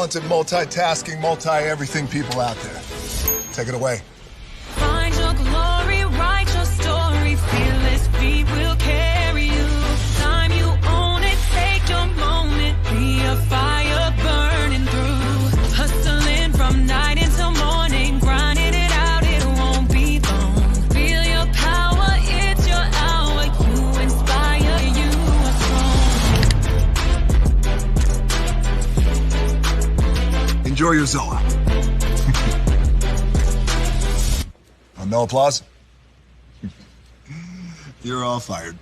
talented, multitasking, multi-everything people out there. Take it away. Find your glory, write your story, fearless feet will carry you. Time you own it, take your moment, be a fire burning through. Hustling from night until morning, grinding it out, it won't be long. Feel your power, it's your hour, you inspire, you are strong. Enjoy your Zoa. No applause? You're all fired.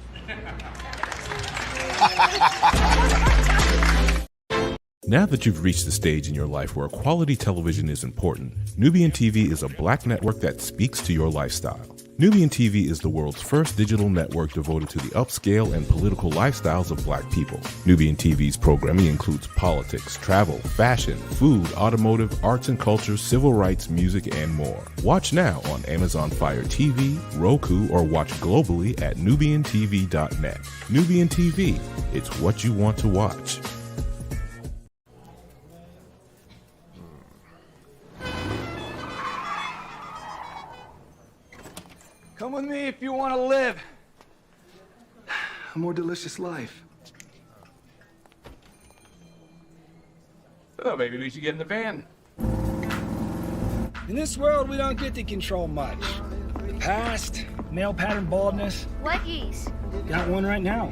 Now that you've reached the stage in your life where quality television is important, Nubian TV is a black network that speaks to your lifestyle. Nubian TV is the world's first digital network devoted to the upscale and political lifestyles of black people. Nubian TV's programming includes politics, travel, fashion, food, automotive, arts and culture, civil rights, music, and more. Watch now on Amazon Fire TV, Roku, or watch globally at nubiantv.net. Nubian TV, it's what you want to watch. Come with me if you want to live a more delicious life. Oh, maybe we should get in the van. In this world, we don't get to control much. The past, male pattern baldness. What geese? Got one right now.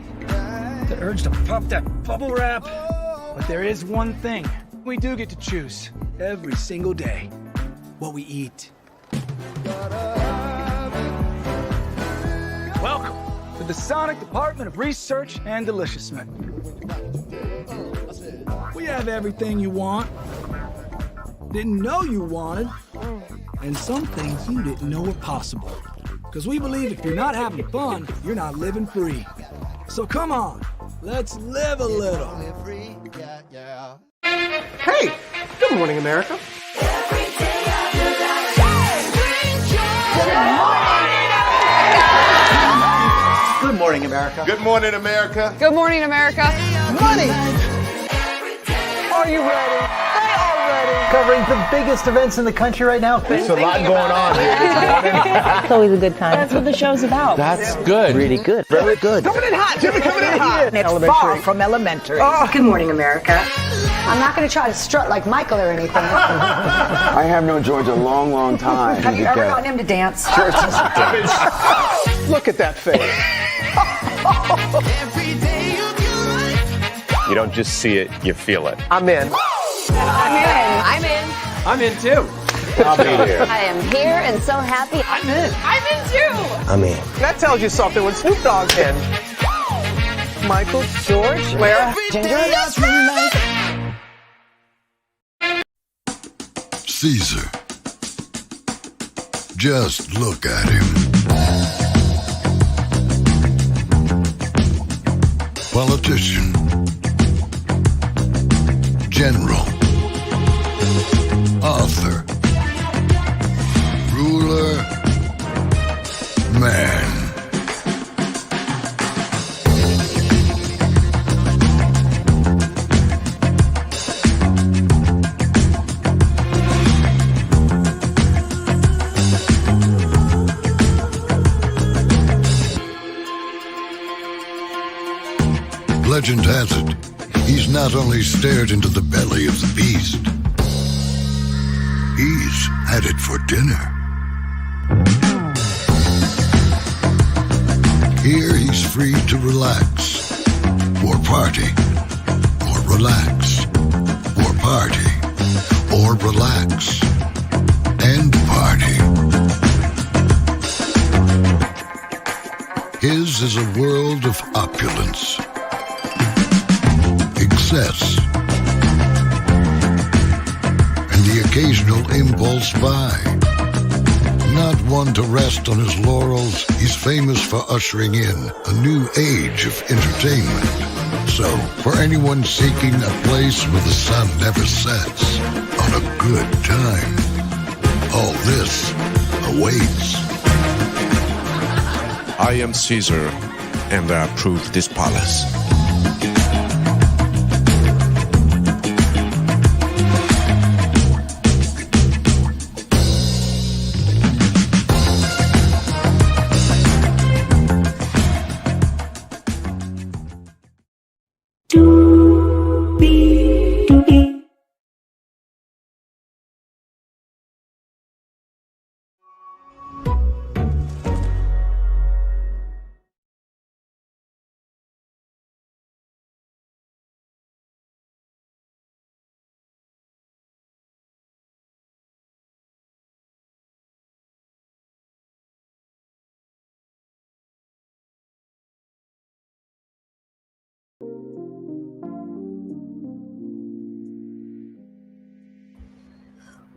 The urge to pop that bubble wrap. But there is one thing we do get to choose every single day: what we eat. Welcome to the Sonic Department of Research and Deliciousment. We have everything you want, didn't know you wanted, and some things you didn't know were possible. Because we believe if you're not having fun, you're not living free. So come on, let's live a little. Hey, good morning, America. Good morning, America. Good morning, America. Good morning, America. Money! Are you ready? They are ready. Covering the biggest events in the country right now. There's a lot going on here this morning. It's always a good time. That's what the show's about. That's good. Really good. Very good. Coming in hot, Jimmy, coming in hot. It's far from elementary. Good morning, America. I'm not going to try to strut like Michael or anything. I have known George a long, long time. Have you ever gotten him to dance? Look at that face. You don't just see it, you feel it. I'm in. I'm in. I'm in too. I'll be here. I am here and so happy. I'm in. I'm in too. I'm in. That tells you something when Snoop Dogg's in. Michael, George, where? Ginger. Caesar. Just look at him. Politician. General. Author. Ruler. Man. Legend has it, he's not only stared into the belly of the beast, he's had it for dinner. Here he's free to relax, or party, or relax, or party, or relax, and party. His is a world of opulence, excess, and the occasional impulse buy. Not one to rest on his laurels, he's famous for ushering in a new age of entertainment. So, for anyone seeking a place where the sun never sets on a good time, all this awaits. I am Caesar, and I approve this palace.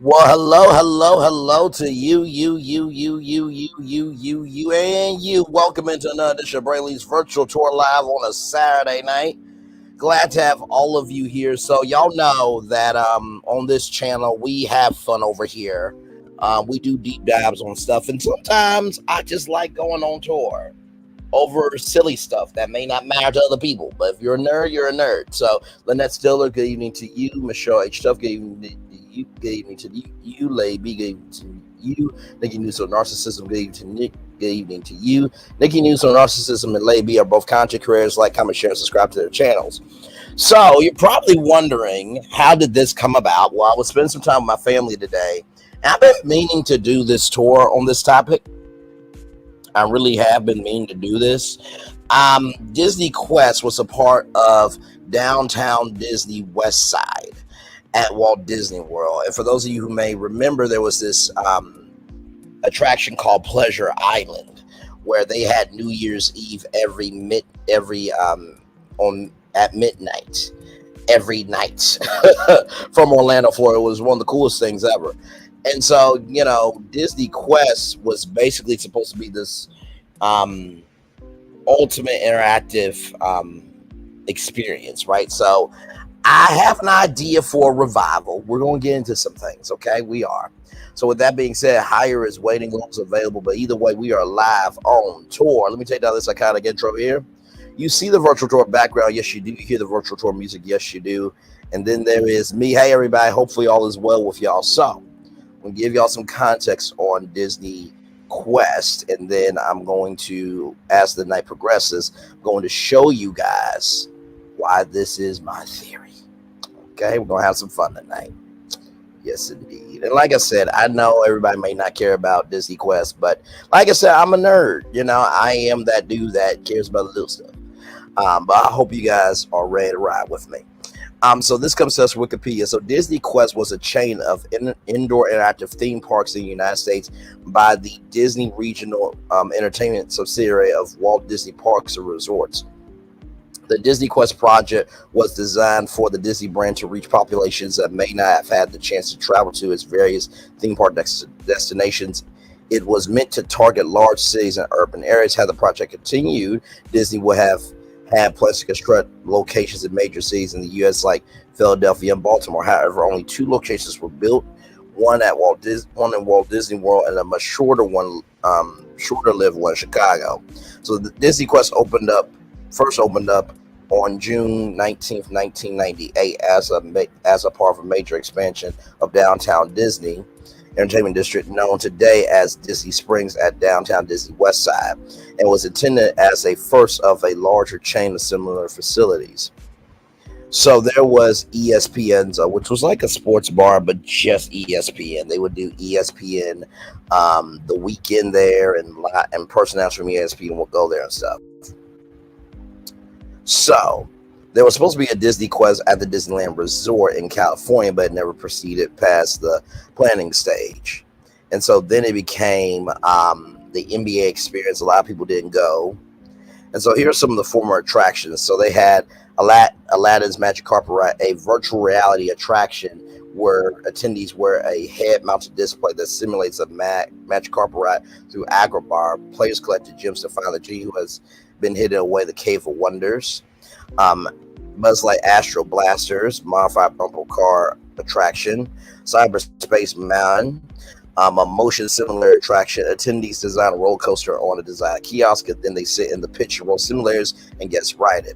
Well, hello to you, and you. Welcome into another edition of Braylon's Virtual Tour live on a Saturday night. Glad to have all of you here. So y'all know that on this channel we have fun over here. We do deep dives on stuff, and sometimes I just like going on tour over silly stuff that may not matter to other people. But if you're a nerd, you're a nerd. So Lynette Stiller, good evening to you. Michelle H. Tuff, good evening to you. Good evening to you. Lay B, good evening to you. Nikki News on Narcissism, good evening to Nick. Good evening to you. Nikki News on Narcissism and Lay B are both content creators. Like, comment, share, and subscribe to their channels. So you're probably wondering, how did this come about? Well, I was spending some time with my family today, and I've been meaning to do this tour on this topic. I really have been meaning to do this. DisneyQuest was a part of Downtown Disney West Side at Walt Disney World. And for those of you who may remember, there was this attraction called Pleasure Island, where they had New Year's Eve at midnight every night from Orlando, Florida. It was one of the coolest things ever. And so, you know, DisneyQuest was basically supposed to be this ultimate interactive experience, right? So I have an idea for a revival. We're going to get into some things, okay? We are. So with that being said, higher is waiting rooms available, but either way, we are live on tour. Let me take down this iconic intro here. You see the virtual tour background. Yes, you do. You hear the virtual tour music. Yes, you do. And then there is me. Hey, everybody. Hopefully all is well with y'all. So I'm going to give y'all some context on DisneyQuest, and then I'm going to, as the night progresses, I'm going to show you guys why this is my theory. Okay, we're going to have some fun tonight. Yes, indeed. And like I said, I know everybody may not care about DisneyQuest, but like I said, I'm a nerd. You know, I am that dude that cares about the little stuff. But I hope you guys are ready to ride with me. So this comes to us from Wikipedia. So DisneyQuest was a chain of indoor interactive theme parks in the United States by the Disney Regional Entertainment subsidiary of Walt Disney Parks and Resorts. The DisneyQuest project was designed for the Disney brand to reach populations that may not have had the chance to travel to its various theme park destinations. It was meant to target large cities and urban areas. Had the project continued, Disney would have had plans to construct locations in major cities in the U.S. like Philadelphia and Baltimore. However, only 2 locations were built: one in Walt Disney World, and a much shorter-lived one in Chicago. So the DisneyQuest first opened up on June 19th, 1998, as a part of a major expansion of Downtown Disney Entertainment District, known today as Disney Springs at Downtown Disney West Side, and was intended as a first of a larger chain of similar facilities. So there was ESPN's, which was like a sports bar, but just ESPN. They would do ESPN the weekend there, and personalities from ESPN would go there and stuff. So there was supposed to be a DisneyQuest at the Disneyland Resort in California, but it never proceeded past the planning stage. And so then it became the NBA experience. A lot of people didn't go. And so here's some of the former attractions. So they had Aladdin's Magic Carpet Ride, a virtual reality attraction where attendees wear a head-mounted display that simulates a magic carpet ride through Agrabah. Players collected gems to find the genie who has been hidden away, the Cave of Wonders. Buzz Light Astro Blasters, modified bumper car attraction. Cyberspace Mountain, a motion similar attraction. Attendees design a roller coaster on a design kiosk, and then they sit in the pitch and roll simulators and guests ride it.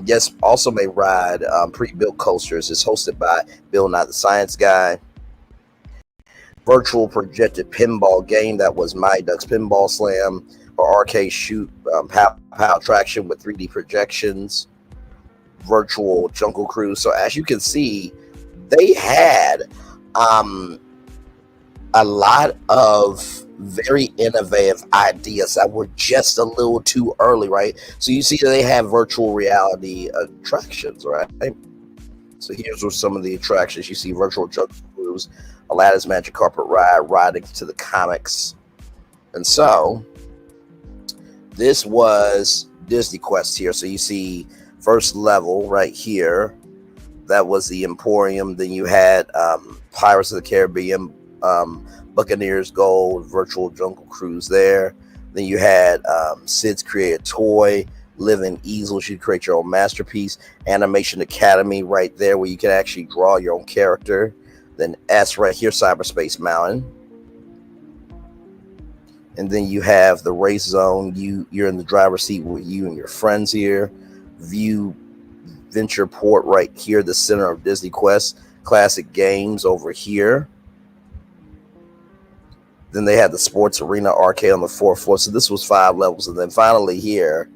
Guests also may ride pre-built coasters. It's hosted by Bill Nye the Science Guy. Virtual projected pinball game, that was Mighty Ducks Pinball Slam, or arcade shoot pow attraction with 3D projections. Virtual Jungle Cruise. So as you can see, they had a lot of very innovative ideas that were just a little too early, right? So you see that they have virtual reality attractions, right? So here's where some of the attractions you see: Virtual Jungle Cruise, Aladdin's Magic Carpet Ride, riding to the comics. And so this was DisneyQuest here. So you see first level right here, that was the Emporium. Then you had Pirates of the Caribbean, Buccaneers Gold, Virtual Jungle Cruise there. Then you had Sid's Created Toy, Living Easels. You create your own masterpiece. Animation Academy right there, where you can actually draw your own character. Then S right here, Cyberspace Mountain. And then you have the Race Zone. You're in the driver's seat with you and your friends here. View Venture Port right here, the center of DisneyQuest. Classic Games over here. Then they had the Sports Arena Arcade on the 4th floor. So this was 5 levels. And then finally here,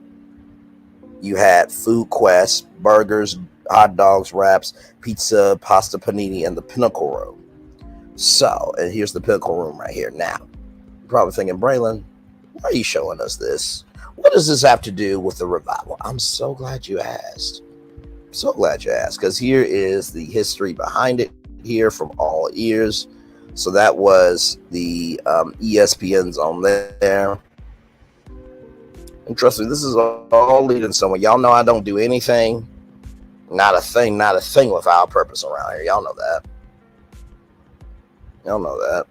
you had Food Quest, burgers, hot dogs, wraps, pizza, pasta, panini, and the Pinnacle Room. So, and here's the Pinnacle Room right here. Now, you're probably thinking, Braylon, why are you showing us this? What does this have to do with the revival? I'm so glad you asked. So glad you asked, because here is the history behind it here from all ears. So that was the ESPN zone there. And trust me, this is all leading somewhere. Y'all know I don't do anything, not a thing without purpose around here. Y'all know that. Y'all know that.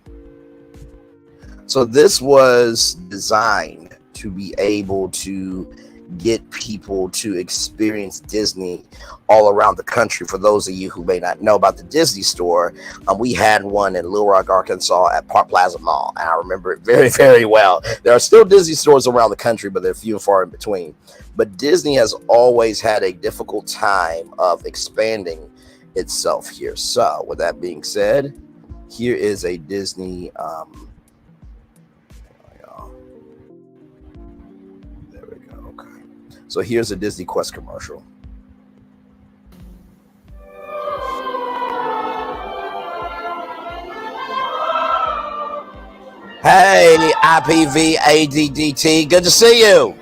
So this was designed to be able to get people to experience Disney all around the country. For those of you who may not know about the Disney store, we had one in Little Rock, Arkansas at Park Plaza Mall, and I remember it very, very well. There are still Disney stores around the country, but they're few and far in between. But Disney has always had a difficult time of expanding itself here. So with that being said, here is a Disney So here's a DisneyQuest commercial. Hey, IPVADDT, good to see you.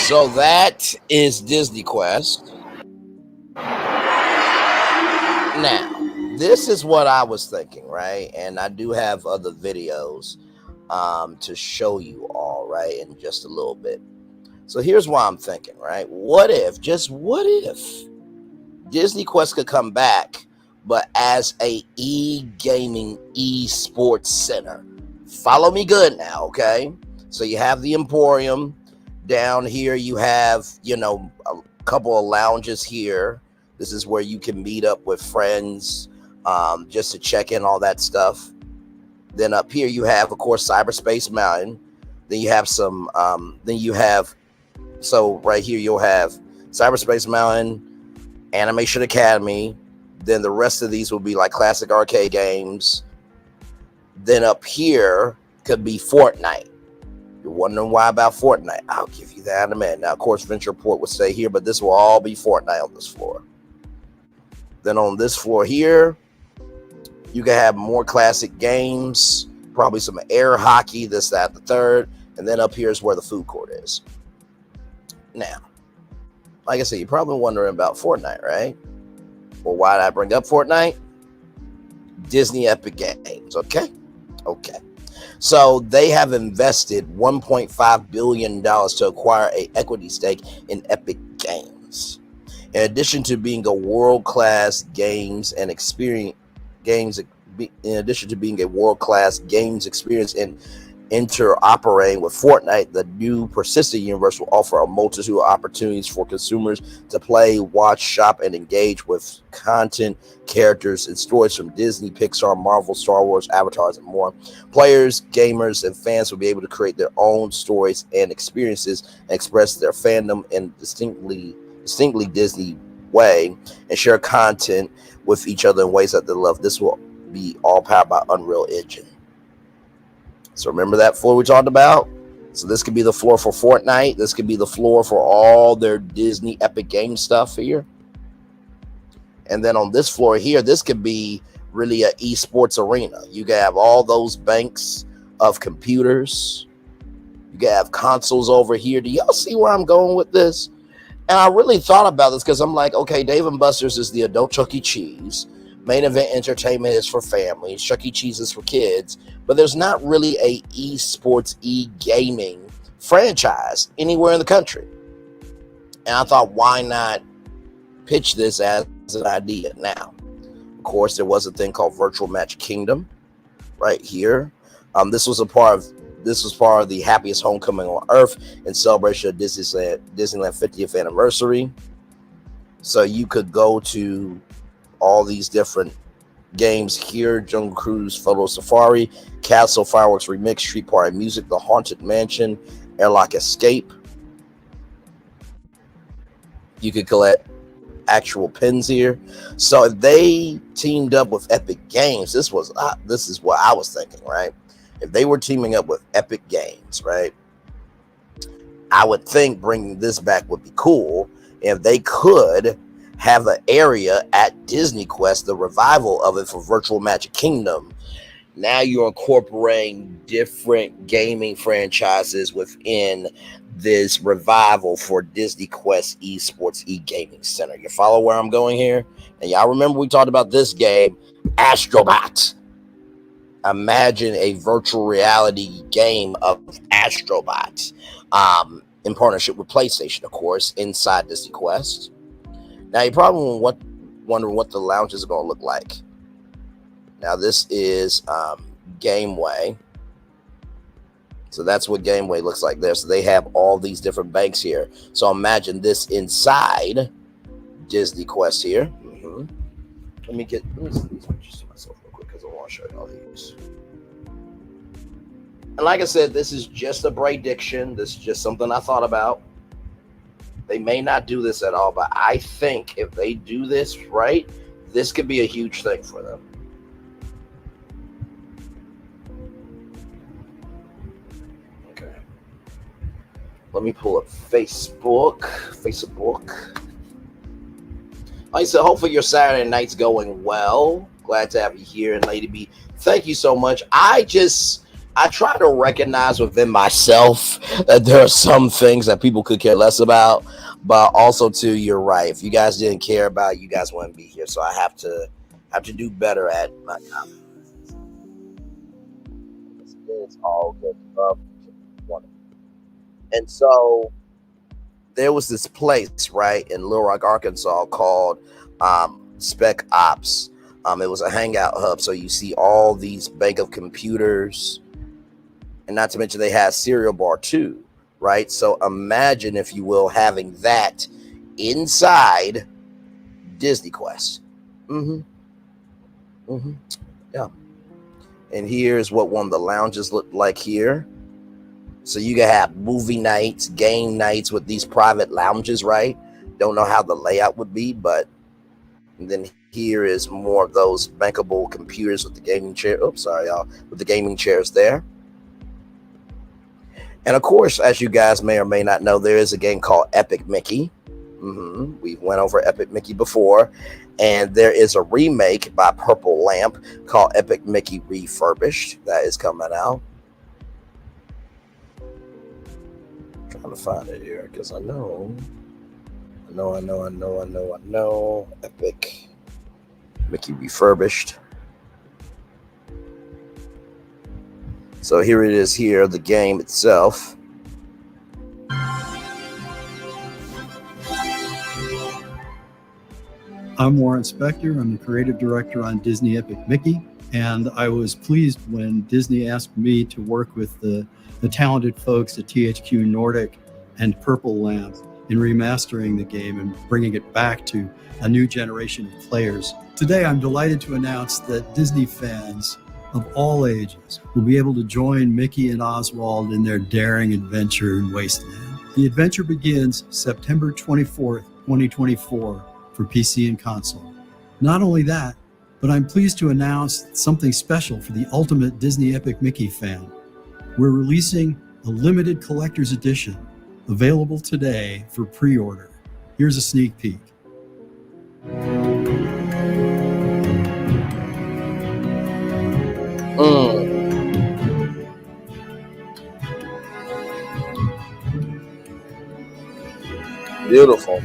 So that is DisneyQuest. Now, this is what I was thinking, right? And I do have other videos to show you all, right, in just a little bit. So here's what I'm thinking, right? What if, just what if, DisneyQuest could come back, but as a e-gaming, e-sports center? Follow me good now, okay? So you have the Emporium. Down here, you have, you know, a couple of lounges here. This is where you can meet up with friends just to check in, all that stuff. Then up here, you have, of course, Cyberspace Mountain. Then you have some, so right here, you'll have Cyberspace Mountain, Animation Academy. Then the rest of these will be like classic arcade games. Then up here could be Fortnite. You're wondering why about Fortnite. I'll give you that in a minute. Now, of course, Ventureport would stay here, but this will all be Fortnite on this floor. Then on this floor here, you can have more classic games, probably some air hockey, this, that, the third. And then up here is where the food court is. Now, like I said, you're probably wondering about Fortnite, right? Well, why did I bring up Fortnite? Disney Epic Games, okay? Okay. So they have invested $1.5 billion to acquire an equity stake in Epic Games. In addition to being a world-class games and experience, in addition to being a world-class games experience and interoperating with Fortnite, the new persistent universe will offer a multitude of opportunities for consumers to play, watch, shop, and engage with content, characters, and stories from Disney, Pixar, Marvel, Star Wars, Avatars, and more. Players, gamers, and fans will be able to create their own stories and experiences and express their fandom in distinctly Disney way and share content with each other in ways that they love. This will be all powered by Unreal Engine. So remember that floor we talked about? So this could be the floor for Fortnite. This could be the floor for all their Disney Epic Games stuff here. And then on this floor here, this could be really an esports arena. You can have all those banks of computers. You can have consoles over here. Do y'all see where I'm going with this? And I really thought about this because I'm like, okay, Dave & Buster's is the adult Chuck E. Cheese. Main Event Entertainment is for families. Chuck E. Cheese is for kids. But there's not really a esports, e-gaming franchise anywhere in the country. And I thought, why not pitch this as an idea now? Of course, there was a thing called Virtual Match Kingdom right here. This was part of the happiest homecoming on earth in celebration of Disneyland 50th anniversary. So you could go to all these different games here: Jungle Cruise, Photo Safari, Castle Fireworks Remix, Street Party Music, The Haunted Mansion, Airlock Escape. You could collect actual pins here. So if they teamed up with Epic Games, this is what I was thinking, right? If they were teaming up with Epic Games, right, I would think bringing this back would be cool. If they could have an area at DisneyQuest, the revival of it for Virtual Magic Kingdom. Now you're incorporating different gaming franchises within this revival for DisneyQuest Esports e-gaming center. You follow where I'm going here? And y'all remember we talked about this game, Astrobot. Imagine a virtual reality game of Astrobot, in partnership with PlayStation, of course, inside DisneyQuest. Now, you're probably wondering what the lounge is going to look like. Now, this is Gameway. So that's what Gameway looks like there. So they have all these different banks here. So imagine this inside DisneyQuest here. Let me send these pictures to myself real quick because I want to show you all these. And like I said, this is just a prediction. This is just something I thought about. They may not do this at all, but I think if they do this right, this could be a huge thing for them. Okay. Let me pull up Facebook. Like I said, hopefully your Saturday night's going well. Glad to have you here. And Lady B, thank you so much. I try to recognize within myself that there are some things that people could care less about, but also too, you're right. If you guys didn't care about it, you guys wouldn't be here. So I have to do better at my comments. It's all good stuff. And so there was this place right in Little Rock, Arkansas called Spec Ops. It was a hangout hub. So you see all these bank of computers. And not to mention they had cereal bar too, right? So imagine, if you will, having that inside DisneyQuest. Yeah. And here's what one of the lounges looked like here. So you can have movie nights, game nights with these private lounges, right? Don't know how the layout would be, but and then here is more of those bankable computers with the gaming chair. Oops, sorry, y'all. With the gaming chairs there. And of course, as you guys may or may not know, there is a game called Epic Mickey. We went over Epic Mickey before, and there is a remake by Purple Lamp called Epic Mickey Refurbished that is coming out. I'm trying to find it here because I know. Epic Mickey Refurbished. So here it is here, the game itself. I'm Warren Spector. I'm the creative director on Disney Epic Mickey, and I was pleased when Disney asked me to work with the talented folks at THQ Nordic and Purple Lamp in remastering the game and bringing it back to a new generation of players. Today, I'm delighted to announce that Disney fans of all ages will be able to join Mickey and Oswald in their daring adventure in Wasteland. The adventure begins September 24th, 2024 for PC and console. Not only that, but I'm pleased to announce something special for the ultimate Disney Epic Mickey fan. We're releasing a limited collector's edition available today for pre-order. Here's a sneak peek. Beautiful.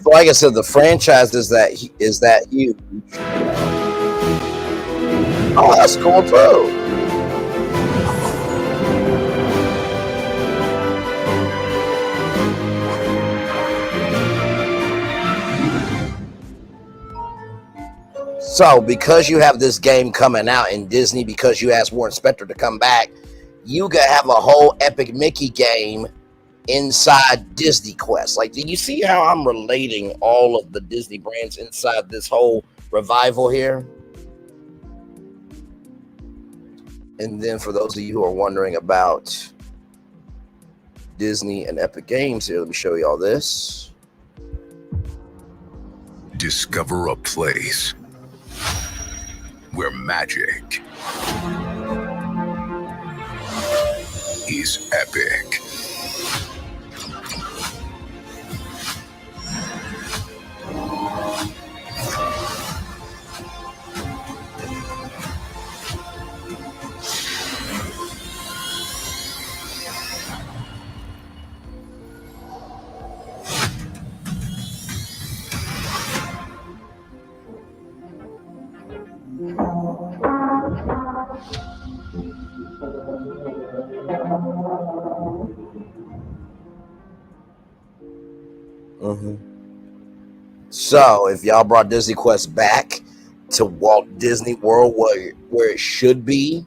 Like I said, the franchise is that huge. Oh, that's cool too. So, because you have this game coming out in Disney, because you asked Warren Spector to come back, you could have a whole Epic Mickey game inside DisneyQuest. Like, do you see how I'm relating all of the Disney brands inside this whole revival here? And then for those of you who are wondering about Disney and Epic Games here, let me show you all this. Discover a place where magic is epic. So, if y'all brought DisneyQuest back to Walt Disney World where it should be,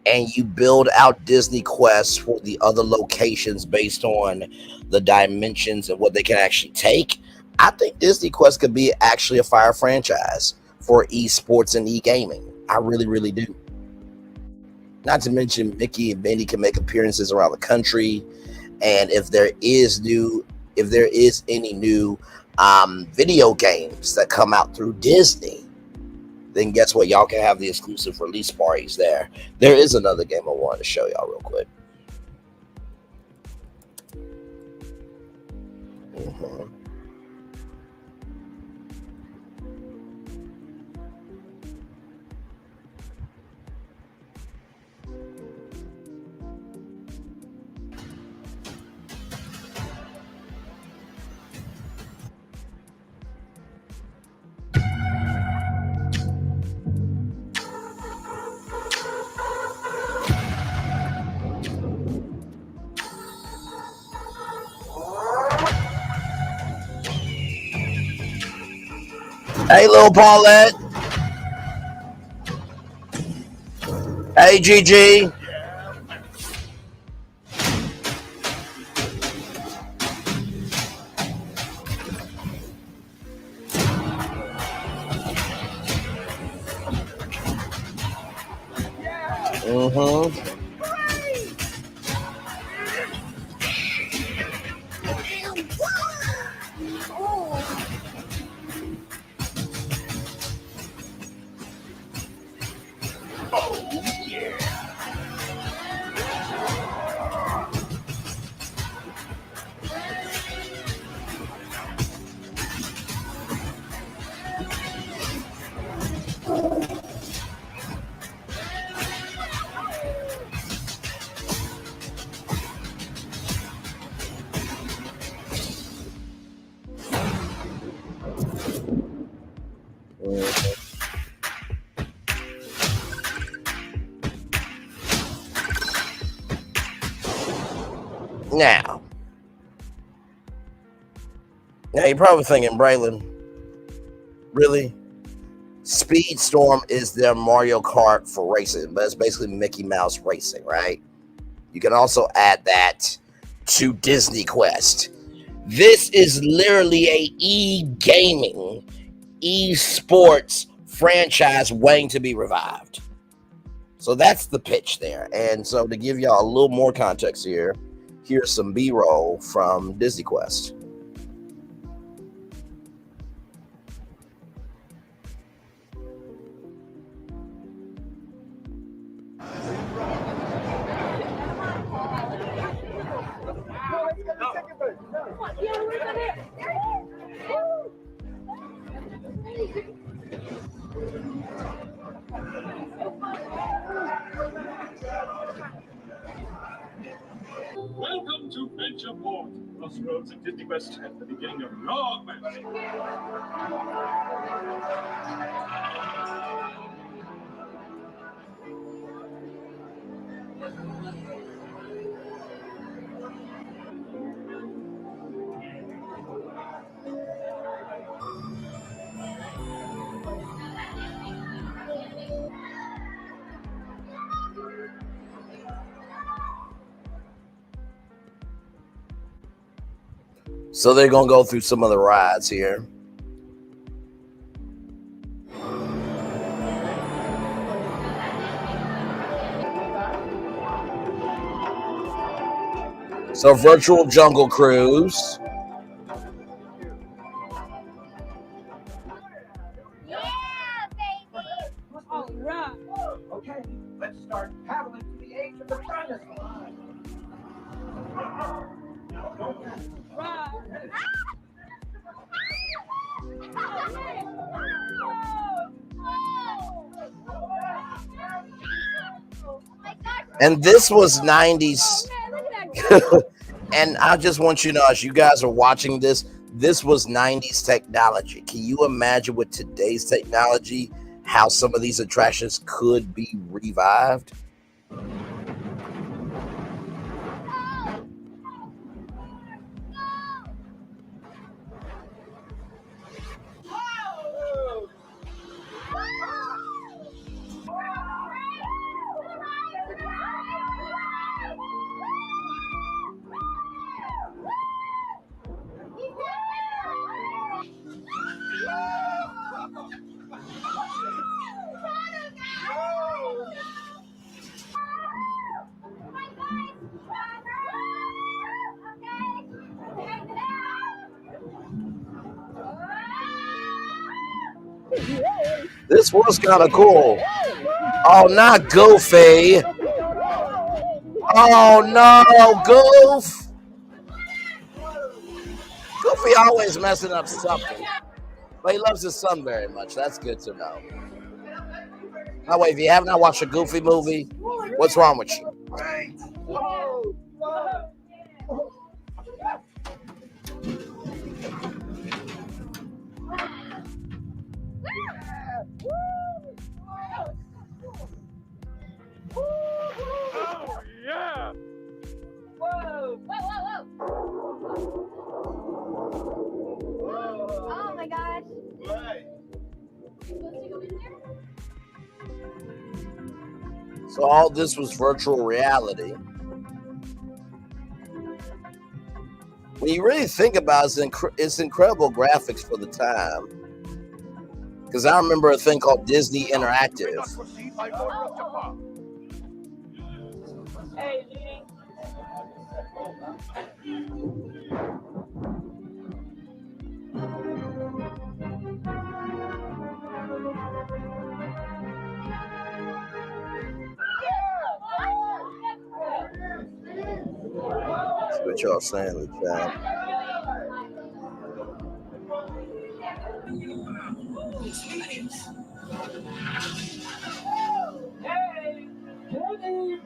and you build out DisneyQuest for the other locations based on the dimensions and what they can actually take, I think DisneyQuest could be actually a fire franchise for esports and e-gaming. I really, really do. Not to mention Mickey and Minnie can make appearances around the country, and if there is any new video games that come out through Disney, then guess what? Y'all can have the exclusive release parties there. There is another game I wanted to show y'all real quick. Hey, little Paulette. Hey, Gigi. Mm-hmm. Now you're probably thinking, Braylon, really? Speedstorm is their Mario Kart for racing, but it's basically Mickey Mouse racing, right? You can also add that to DisneyQuest. This is literally a e-gaming, e-sports franchise waiting to be revived. So that's the pitch there. And so to give y'all a little more context here, here's some B-roll from DisneyQuest. Welcome to Ventureport, crossroads at DisneyQuest at the beginning of your quest. So they're going to go through some of the rides here. So virtual jungle cruise. All right. Okay, let's start paddling to the age of the dinosaurs. Right. And this was 90s. And I just want you to know, as you guys are watching this, this was 90s technology. Can you imagine with today's technology how some of these attractions could be revived? This was kind of cool. Oh, not Goofy. Oh, no, Goof. Goofy always messing up something. But he loves his son very much. That's good to know. By the way, if you have not watched a Goofy movie, what's wrong with you? Oh, yeah! Whoa! Oh my gosh! So all this was virtual reality. When you really think about it, it's incredible graphics for the time. Because I remember a thing called Disney Interactive. That's what y'all saying in the chat. Hey, Kenny,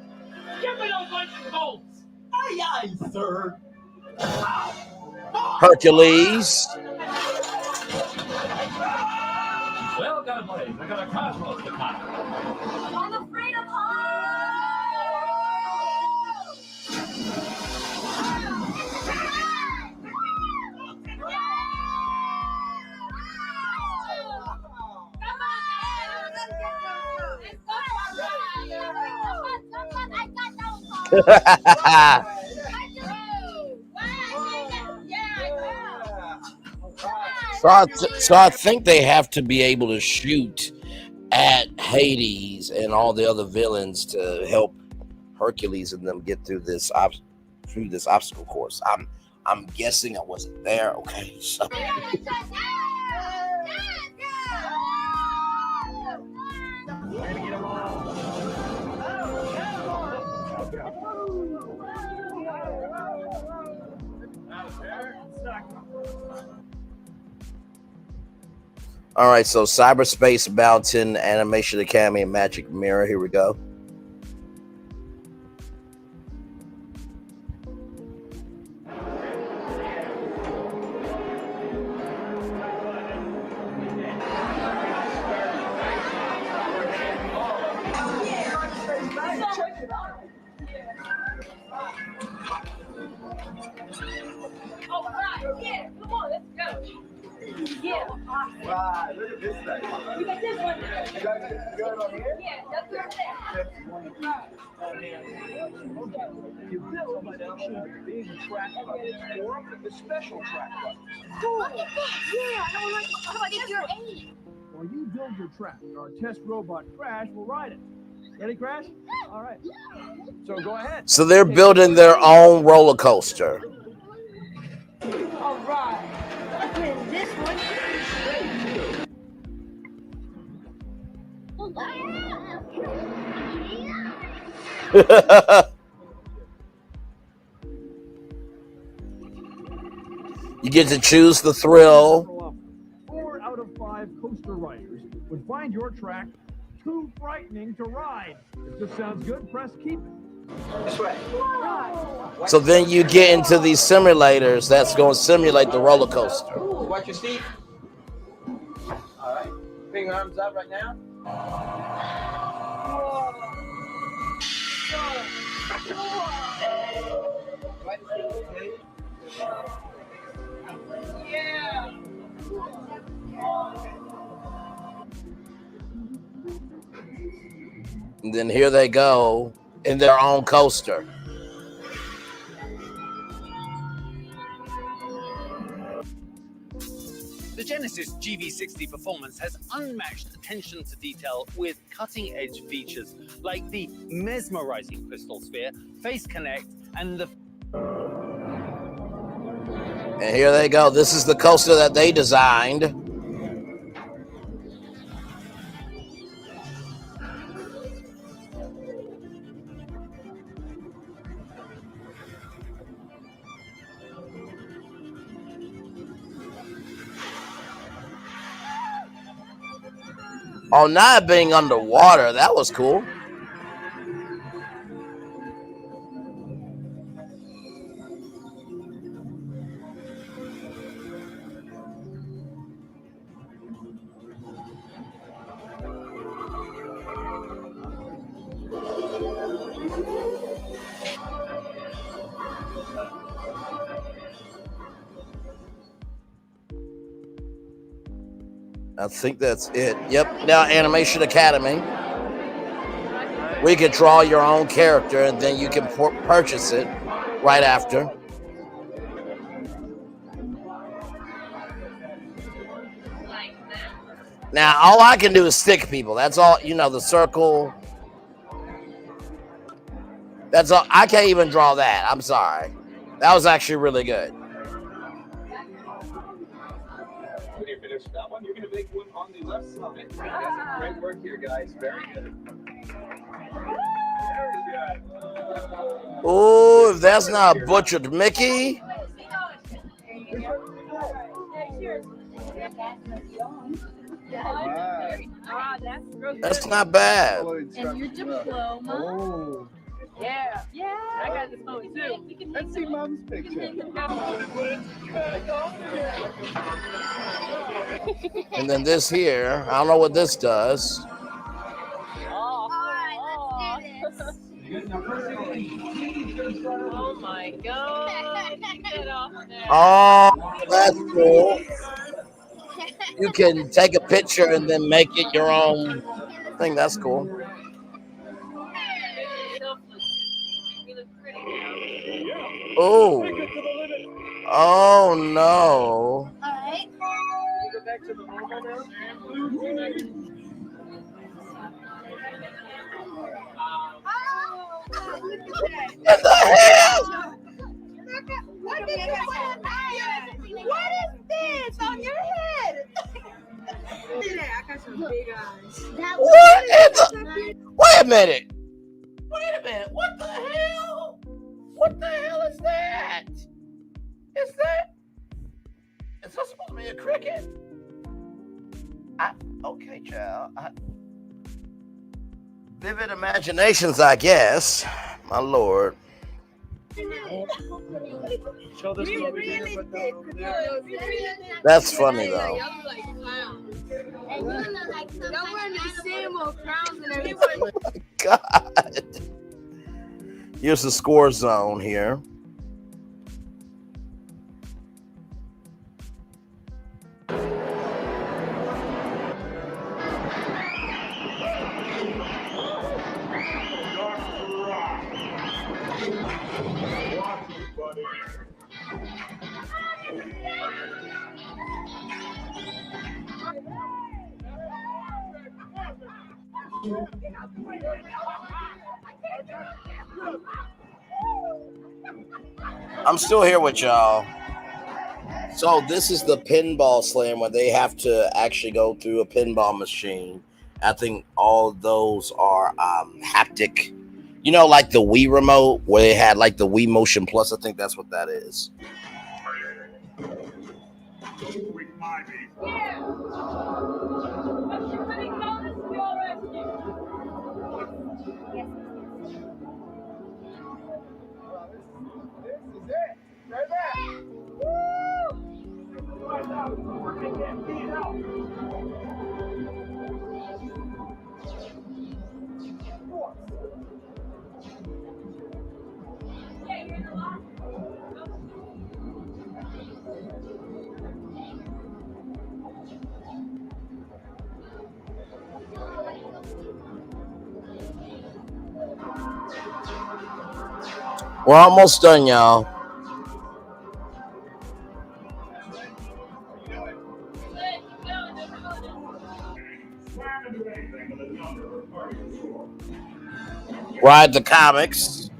give me those lightning bolts. Aye, aye, sir. Hercules. Well, got a blaze. I got a cosmos to climb. On the freedom So I think they have to be able to shoot at Hades and all the other villains to help Hercules and them get through this obstacle course. I'm guessing I wasn't there. Okay. So. All right, so Cyberspace Mountain, Animation Academy, and Magic Mirror. Here we go. Right, look at this thing. You got this one. You got it on here? Yeah, that's where it's at. You build an actual big track button or the special track button. Cool. Yeah, how about your 8? While you build your track, our test robot Crash will ride it. Ready, Crash? All right. So go ahead. So they're building their own roller coaster. All right. Let's win this one. You get to choose the thrill. 4 out of 5 coaster riders would find your track too frightening to ride. If this sounds good, press keep it. This way. So then you get into these simulators that's going to simulate the roller coaster. Watch your seat. All right. Finger arms up right now. Yeah. And then here they go in their own coaster. The Genesis GV60 Performance has unmatched attention to detail with cutting-edge features like the mesmerizing crystal sphere, Face Connect, and the... And here they go. This is the coaster that they designed. Oh, not being underwater. That was cool. I think that's it. Yep. Now, Animation Academy. We can draw your own character, and then you can purchase it right after. Now, all I can do is stick people. That's all. You know, the circle. That's all. I can't even draw that. I'm sorry. That was actually really good. When you finish that one, you're going to make one on the left side. Great work here, guys. Very good. Very good. Oh, if that's not butchered Mickey. That's not bad. And your diploma. Oh. Yeah. Yeah. I got this phone too. Let's see Mom's picture. And then this here, I don't know what this does. Oh my God. Get off there. Oh, that's cool. You can take a picture and then make it your own thing. That's cool. Oh. Oh no. Alright. Go back to the mobile now. What the hell? What is this on your head? I got some big eyes. What in the? Wait a minute. Wait a minute. What the hell? What the hell is that? Is that supposed to be a cricket? Okay, child. Vivid imaginations, I guess. My lord. Show this one over here, but that over there. That's funny though. Oh my God. Here's the score zone here. I'm still here with y'all. So this is the pinball slam where they have to actually go through a pinball machine. I think all those are haptic. You know, like the Wii remote where they had like the Wii Motion Plus. I think that's what that is. We're almost done, y'all. Ride the comics.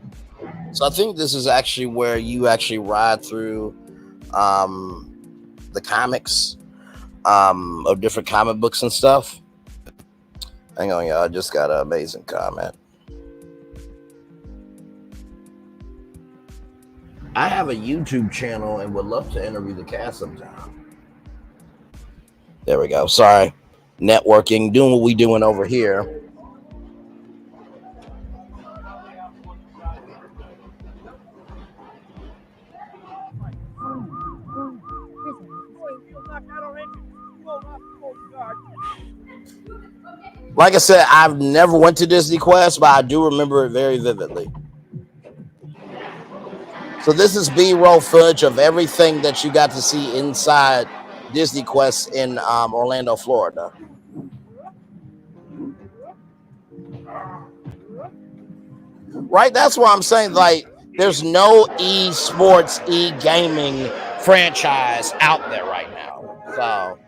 So I think this is actually where you actually ride through the comics of different comic books and stuff. Hang on, y'all. I just got an amazing comment. I have a YouTube channel and would love to interview the cast sometime. There we go. Sorry. Networking, doing what we doing over here. Like I said, I've never went to DisneyQuest, but I do remember it very vividly. So this is B-roll footage of everything that you got to see inside DisneyQuest in Orlando, Florida. Right? That's what I'm saying. Like, there's no esports, e-gaming franchise out there right now. So...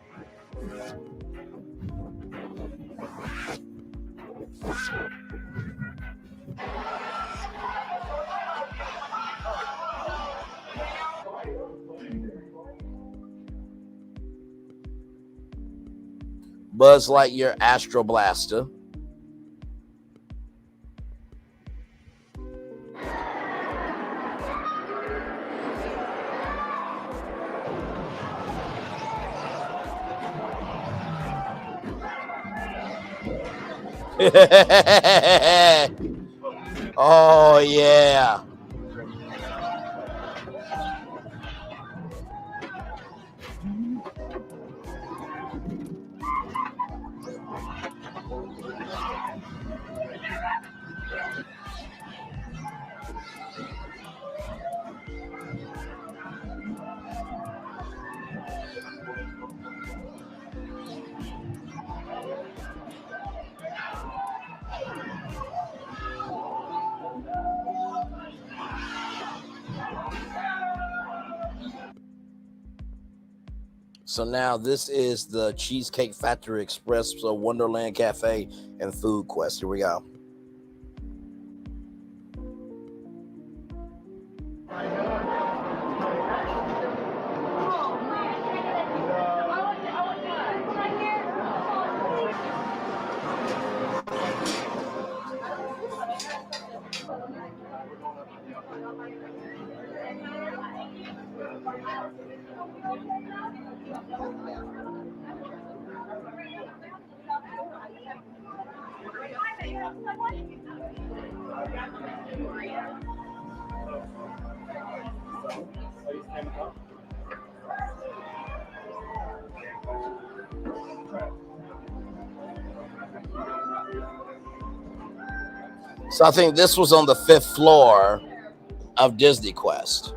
Buzz Lightyear Astro Blaster. Oh, yeah. So now this is the Cheesecake Factory Express, so Wonderland Cafe and Food Quest. Here we go. So I think this was on the 5th floor of DisneyQuest.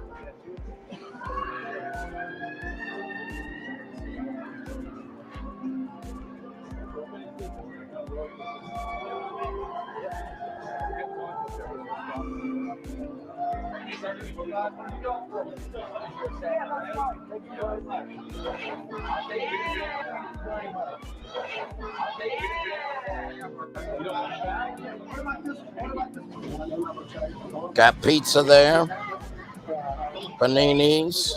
Got pizza there, paninis.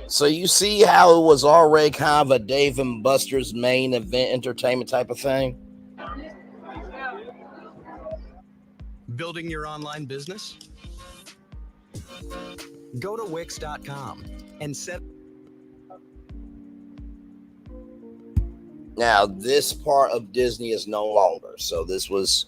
So you see how it was already kind of a Dave and Buster's main event entertainment type of thing? Building your online business? Go to Wix.com and set. Now, this part of Disney is no longer. So this was,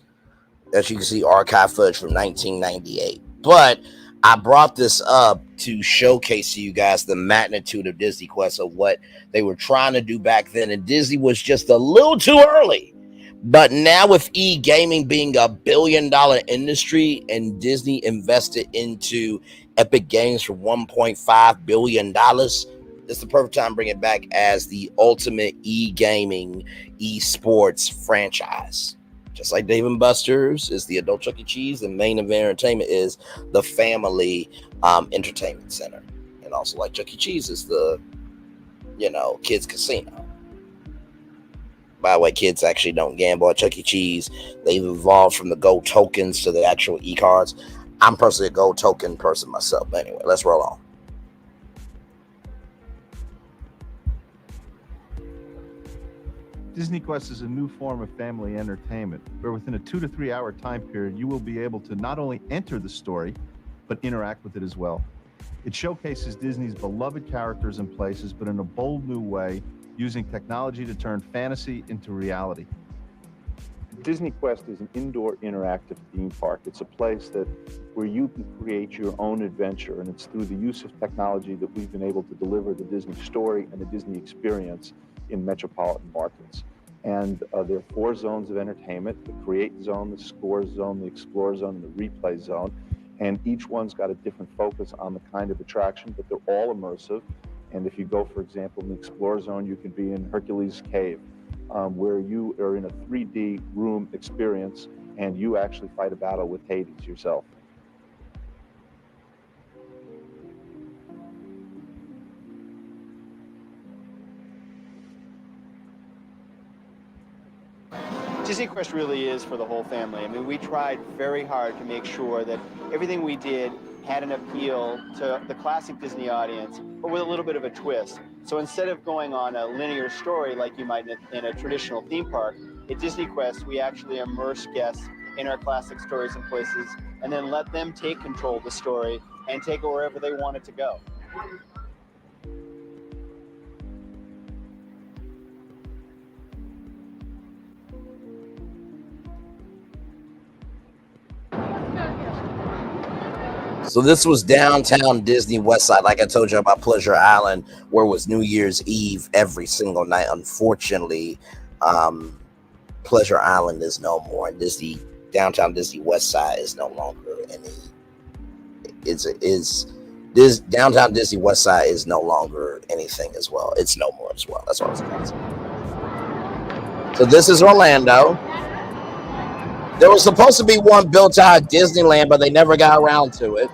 as you can see, archive footage from 1998. But I brought this up to showcase to you guys the magnitude of DisneyQuest, of what they were trying to do back then. And Disney was just a little too early. But now with e-gaming being a billion-dollar industry and Disney invested into Epic Games for $1.5 billion, it's the perfect time to bring it back as the ultimate e-gaming, esports franchise. Just like Dave & Buster's is the adult Chuck E. Cheese, and Main Event Entertainment is the family entertainment center. And also like Chuck E. Cheese is the, kids casino. By the way, kids actually don't gamble at Chuck E. Cheese. They've evolved from the gold tokens to the actual e-cards. I'm personally a gold token person myself. But anyway, let's roll on. DisneyQuest is a new form of family entertainment, where within a 2 to 3 hour time period, you will be able to not only enter the story, but interact with it as well. It showcases Disney's beloved characters and places, but in a bold new way, using technology to turn fantasy into reality. DisneyQuest is an indoor interactive theme park. It's a place where you can create your own adventure, and it's through the use of technology that we've been able to deliver the Disney story and the Disney experience in metropolitan markets. And there are 4 zones of entertainment: the Create Zone, the Score Zone, the Explore Zone, and the Replay Zone. And each one's got a different focus on the kind of attraction, but they're all immersive. And if you go, for example, in the Explore Zone, you can be in Hercules Cave, where you are in a 3D room experience and you actually fight a battle with Hades yourself. DisneyQuest really is for the whole family. I mean, we tried very hard to make sure that everything we did had an appeal to the classic Disney audience, but with a little bit of a twist. So instead of going on a linear story like you might in a traditional theme park, at DisneyQuest, we actually immerse guests in our classic stories and places, and then let them take control of the story and take it wherever they want it to go. So this was downtown Disney West Side. Like I told you about Pleasure Island, where it was New Year's Eve every single night. Unfortunately, Pleasure Island is no more. And downtown Disney West Side is no longer any. This downtown Disney West Side is no longer anything as well. It's no more as well. That's what I was going to say. So this is Orlando. There was supposed to be one built out at Disneyland, but they never got around to it.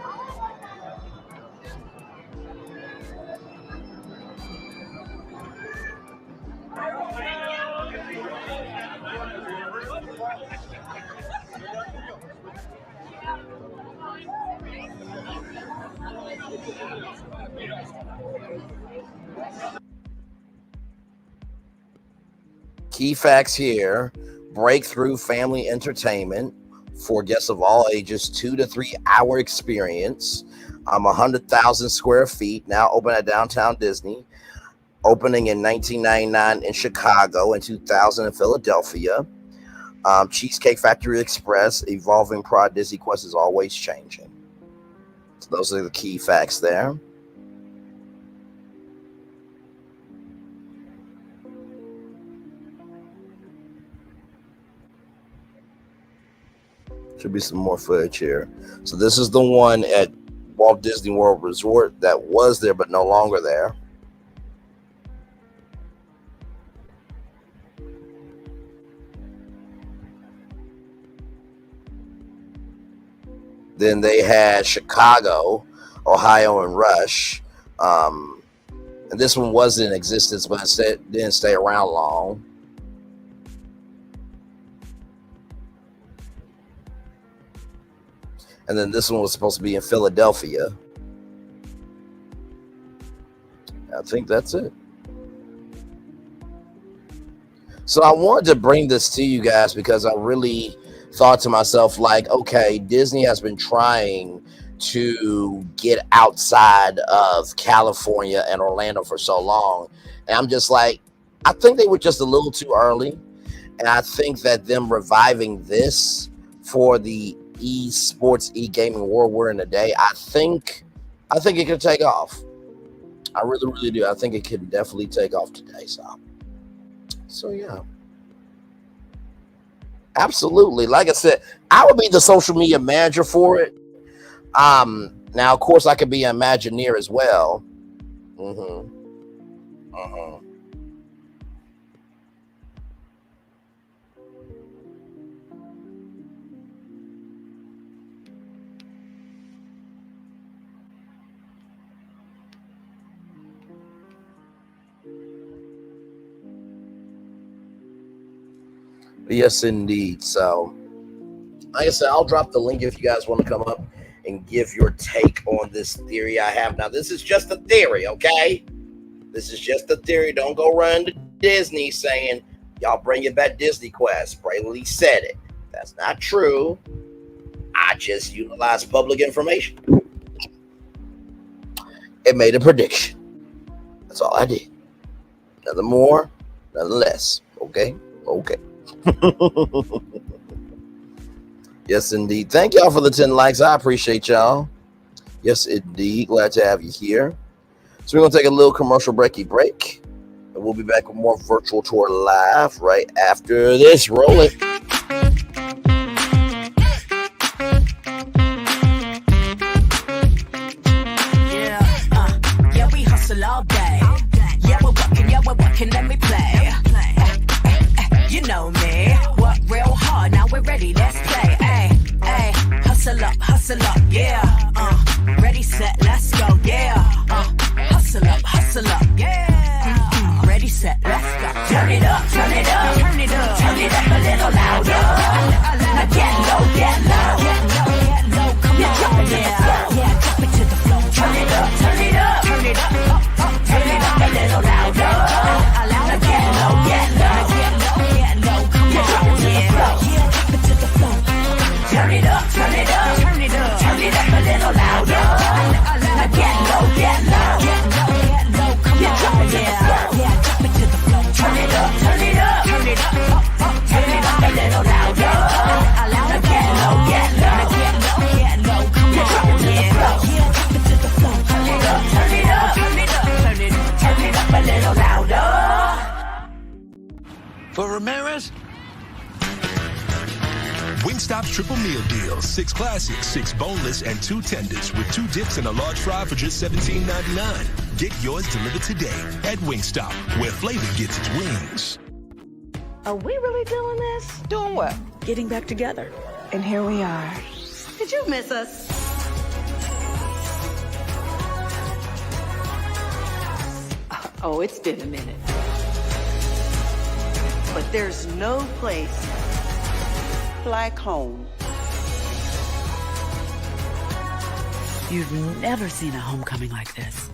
Key facts here. Breakthrough family entertainment for guests of all ages, 2 to 3 hour experience. 100,000 square feet, now open at downtown Disney. Opening in 1999 in Chicago, in 2000 in Philadelphia. Cheesecake Factory Express, evolving product. DisneyQuest is always changing. So those are the key facts there. Should be some more footage here. So this is the one at Walt Disney World Resort that was there but no longer there. Then they had Chicago, Ohio, and Rush. And this one was in existence, but it didn't stay around long. And then this one was supposed to be in Philadelphia. I think that's it. So I wanted to bring this to you guys because I really thought to myself, like, okay, Disney has been trying to get outside of California and Orlando for so long. And I'm just like, I think they were just a little too early. And I think that them reviving this for the esports, e-gaming world we're in today, I think it could take off. I really, really do. I think it can definitely take off today. So yeah. Absolutely. Like I said, I would be the social media manager for it. Now, of course, I could be an Imagineer as well. Yes, indeed. So, like I said, I'll drop the link if you guys want to come up and give your take on this theory I have. Now, this is just a theory, okay? This is just a theory. Don't go run to Disney saying, y'all bring it back DisneyQuest. Braylon said it. That's not true. I just utilized public information. It made a prediction. That's all I did. Nothing more, nothing less. Okay? Okay. Yes, indeed. Thank y'all for the 10 likes. I appreciate y'all. Yes, indeed. Glad to have you here. So we're going to take a little commercial break. And we'll be back with more Virtual Tour Live right after this. Roll it. Yeah, we hustle all day. Yeah, we're working, let me play. You know me, work real hard, now we're ready, let's play. Ay, hustle up, yeah. Ready, set, let's go, yeah. Hustle up, yeah. Ready, set, let's go. Turn it up, turn it up, turn it up, turn it up a little louder. turn it up, turn it up, turn it up, turn it up a little louder. Get low, get low, get low, get low. Come on, drop it to the floor. Drop it to the floor. Turn it up, turn it up, turn it up, turn it up a little louder. Get low, get low, get low, get low. Come on, drop it to the floor. Drop it to the floor. Turn it up, turn it up, turn it up, turn it up a little louder. Get low, get low, get low, get low. Come on, drop it to the floor. Drop it to the floor. Turn it up, turn it up, turn it up, turn it up, turn it up a little louder. For Ramirez, Wingstop's triple meal deal. 6 classics, 6 boneless, and 2 tenders with 2 dips and a large fry for just $17.99. Get yours delivered today at Wingstop, where flavor gets its wings. Are we really doing this? Doing what? Getting back together. And here we are. Did you miss us? Oh, it's been a minute. But there's no place like home. You've never seen a homecoming like this.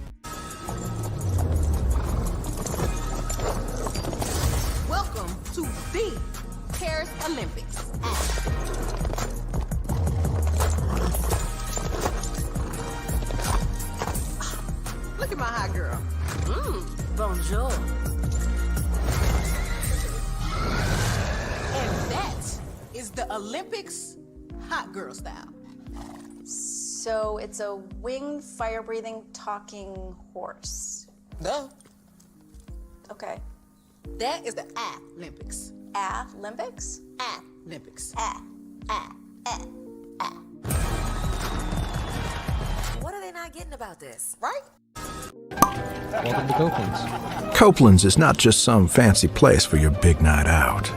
Welcome to the Paris Olympics. Look at my hot girl. Bonjour. And that is the Olympics hot girl style. So it's a winged, fire-breathing, talking horse. Duh. Okay. That is the Olympics. Olympics? Olympics. What are they not getting about this? Right? Welcome to Copeland's. Copeland's is not just some fancy place for your big night out.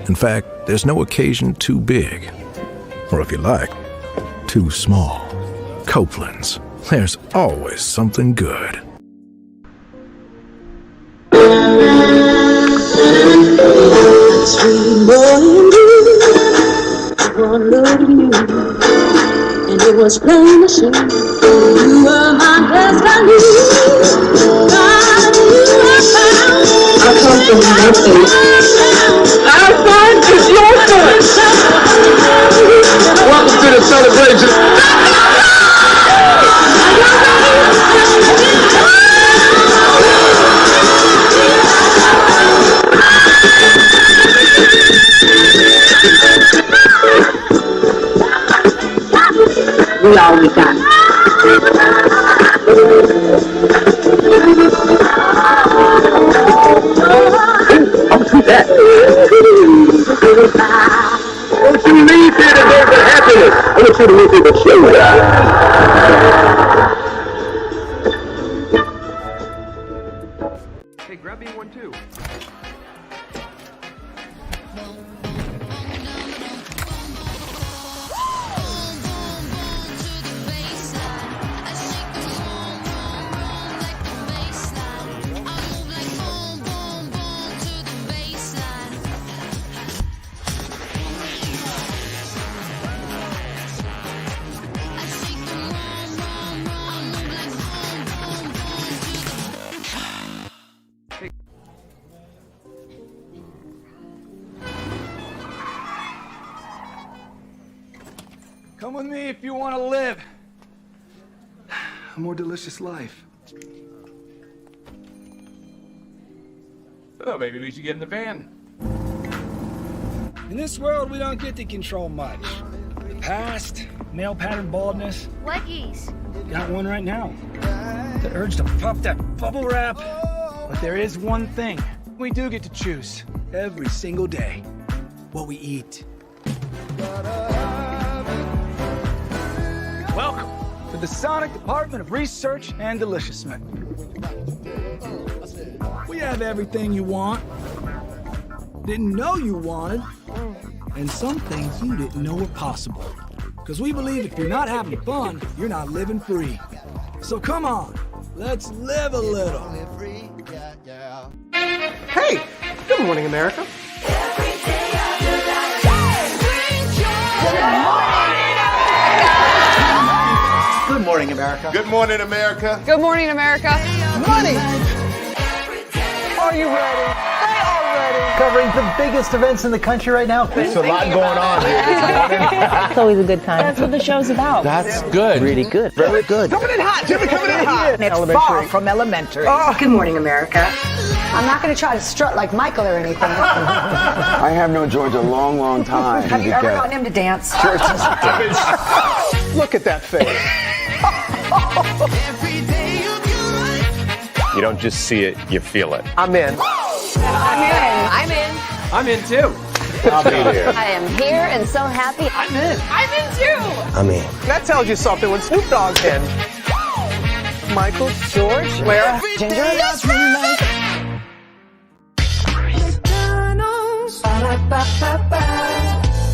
In fact, there's no occasion too big. Or if you like, too small. Copeland's. There's always something good. Sweet morning dew, one look at you, and it was plain to see you were my destiny. God, you are found. I come from nothing. Our son is your son. Welcome to the celebration. We all we got. I'll do that. Don't you leave here today with happiness. I want you to look at the show. Hey, grab me one too. Come with me if you want to live a more delicious life. Oh, maybe we should get in the van. In this world, we don't get to control much. The past, male pattern baldness. Leggies. Got one right now. The urge to pop that bubble wrap. But there is one thing we do get to choose every single day: what we eat. Welcome to the Sonic Department of Research and Deliciousment. We have everything you want, didn't know you wanted, and some things you didn't know were possible. Because we believe if you're not having fun, you're not living free. So come on, let's live a little. Hey, good morning, America. Good morning. morning, America. Good morning, America. Good morning, America. Money! Are you ready? They are ready. Covering the biggest events in the country right now. There's a lot going on here this morning. It's always a good time. That's what the show's about. That's good. Really good. Very good. Coming in hot, Jimmy, coming in hot. It's far from elementary. Oh, good morning, America. I'm not going to try to strut like Michael or anything. I have known George a long, long time. Have you ever gotten him to dance? Look at that face. You don't just see it, you feel it. I'm in. I'm in. I'm in. I'm in too. I'll be there. I am here and so happy. I'm in. I'm in too. I'm in. That tells you something when Snoop Dogg's in. Michael, George, Lara, Ginger.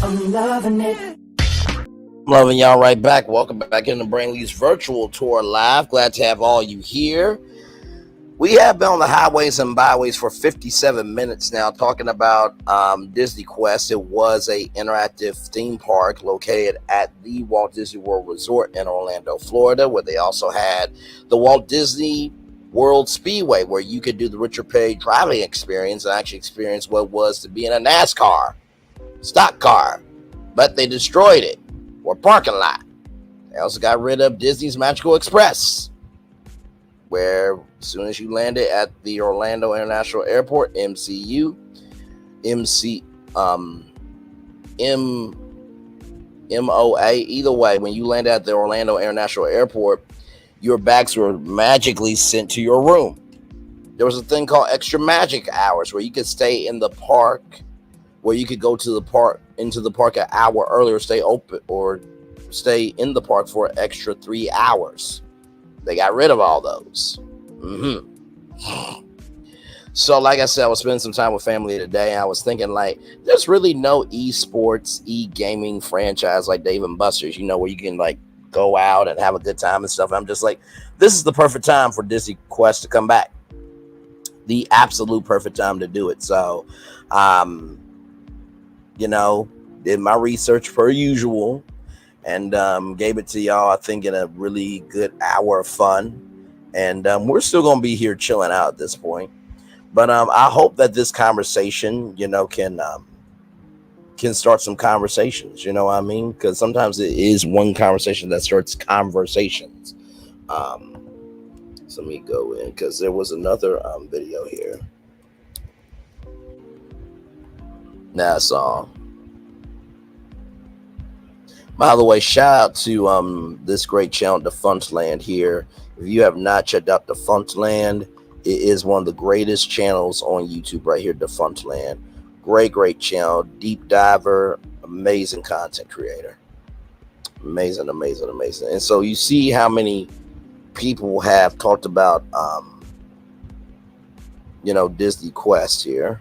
I'm loving it. Loving y'all right back. Welcome back into Brainley's virtual tour live. Glad to have all you here. We have been on the highways and byways for 57 minutes now talking about DisneyQuest. It was a interactive theme park located at the Walt Disney World Resort in Orlando, Florida, where they also had the Walt Disney World Speedway, where you could do the Richard Petty driving experience and actually experience what it was to be in a NASCAR stock car. But they destroyed it, or parking lot. They also got rid of Disney's Magical Express, where as soon as you landed at the Orlando International Airport, MOA, either way, when you landed at the Orlando International Airport, your bags were magically sent to your room. There was a thing called extra magic hours where you could stay in the park, where you could go to the park, into the park an hour earlier, stay open, or stay in the park for an extra 3 hours. They got rid of all those. So like I said, I was spending some time with family today, and I was thinking, like, there's really no esports, e-gaming franchise like Dave & Buster's, you know, where you can like go out and have a good time and stuff. I'm just like, this is the perfect time for DisneyQuest to come back. The absolute perfect time to do it. So, you know, did my research per usual, and gave it to y'all, I think, in a really good hour of fun. And we're still going to be here chilling out at this point. But I hope that this conversation, you know, can start some conversations, you know what I mean? Because sometimes it is one conversation that starts conversations. So let me go in, because there was another video here. That's all. By the way, shout out to this great channel, Defunctland here. If you have not checked out Defunctland, it is one of the greatest channels on YouTube right here, Defunctland. Great channel, deep diver, amazing content creator. Amazing. And so you see how many people have talked about, you know, DisneyQuest here.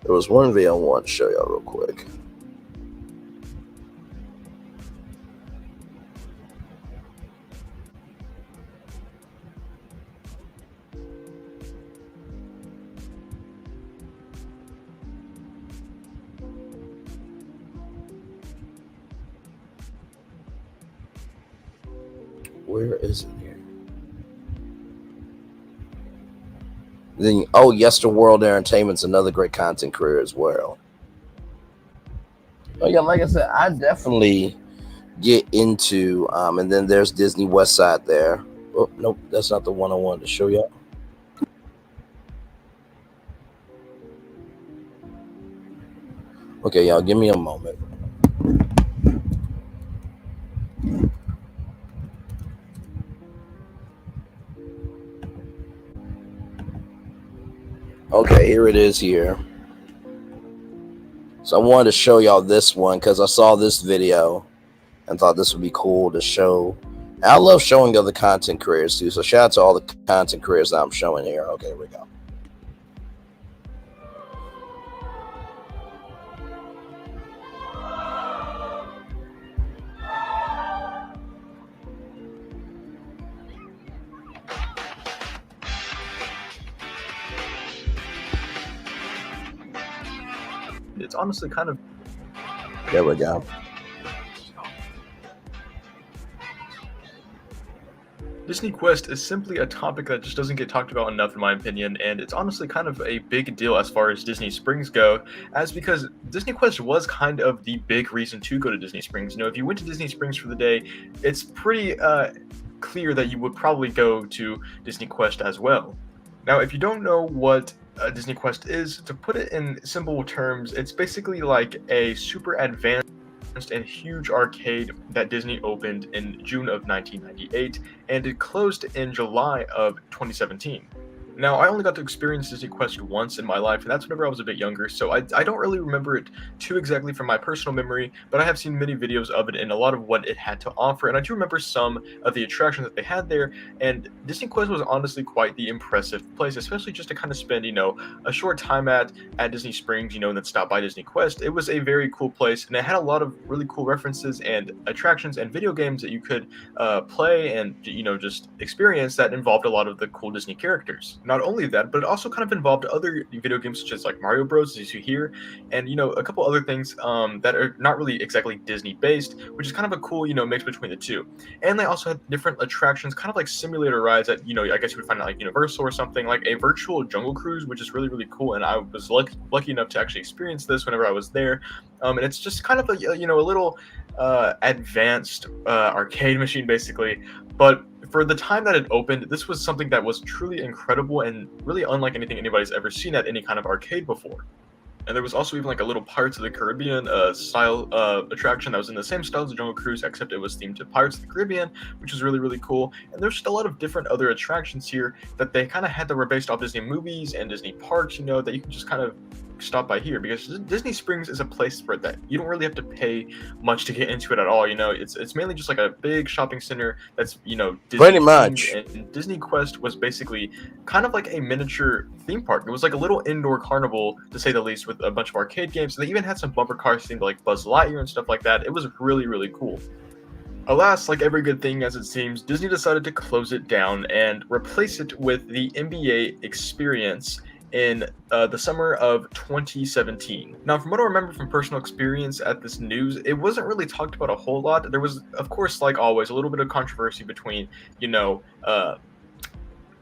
There was one video I wanted to show y'all real quick. Where is it here? Then, oh, Yesterworld Entertainment's another great content creator as well. Oh yeah, like I said, I definitely get into, and then there's Disney West Side there. Oh, nope, that's not the one I wanted to show y'all. Okay, y'all, give me a moment. Okay, here it is here. So I wanted to show y'all this one because I saw this video and thought this would be cool to show. And I love showing other content creators too. So shout out to all the content creators that I'm showing here. Okay, here we go. it's honestly kind of... There we go. DisneyQuest is simply a topic that just doesn't get talked about enough in my opinion, and it's honestly kind of a big deal as far as Disney Springs go, as because DisneyQuest was kind of the big reason to go to Disney Springs. You know, if you went to Disney Springs for the day, it's pretty clear that you would probably go to DisneyQuest as well. Now, if you don't know what DisneyQuest is, to put it in simple terms, it's basically like a super advanced and huge arcade that Disney opened in June of 1998, and it closed in July of 2017. Now, I only got to experience DisneyQuest once in my life, and that's whenever I was a bit younger, so I don't really remember it too exactly from my personal memory, but I have seen many videos of it and a lot of what it had to offer, and I do remember some of the attractions that they had there, and DisneyQuest was honestly quite the impressive place, especially just to kind of spend, you know, a short time at Disney Springs, you know, and then stop by DisneyQuest. It was a very cool place, and it had a lot of really cool references and attractions and video games that you could play and, you know, just experience that involved a lot of the cool Disney characters. Not only that, but it also kind of involved other video games such as like Mario Bros, as you hear, and, you know, a couple other things that are not really exactly Disney based, which is kind of a cool, you know, mix between the two. And they also had different attractions, kind of like simulator rides that, you know, I guess you would find at like Universal or something, like a virtual jungle cruise, which is really, really cool. And I was lucky enough to actually experience this whenever I was there. And it's just kind of a, you know, a little advanced arcade machine basically, but for the time that it opened, this was something that was truly incredible and really unlike anything anybody's ever seen at any kind of arcade before. And there was also even like a little Pirates of the Caribbean style attraction that was in the same style as the Jungle Cruise, except it was themed to Pirates of the Caribbean, which was really, really cool. And there's just a lot of different other attractions here that they kind of had that were based off Disney movies and Disney parks, you know, that you can just kind of stop by here, because Disney Springs is a place for that you don't really have to pay much to get into it at all. You know, it's mainly just like a big shopping center that's, you know, Disney pretty much. And DisneyQuest was basically kind of like a miniature theme park. It was like a little indoor carnival, to say the least, with a bunch of arcade games. They even had some bumper cars themed like Buzz Lightyear and stuff like that. It was really, really cool. Alas, like every good thing as it seems, Disney decided to close it down and replace it with the NBA experience in the summer of 2017. Now, from what I remember from personal experience at this news, it wasn't really talked about a whole lot. There was, of course, like always, a little bit of controversy between, you know,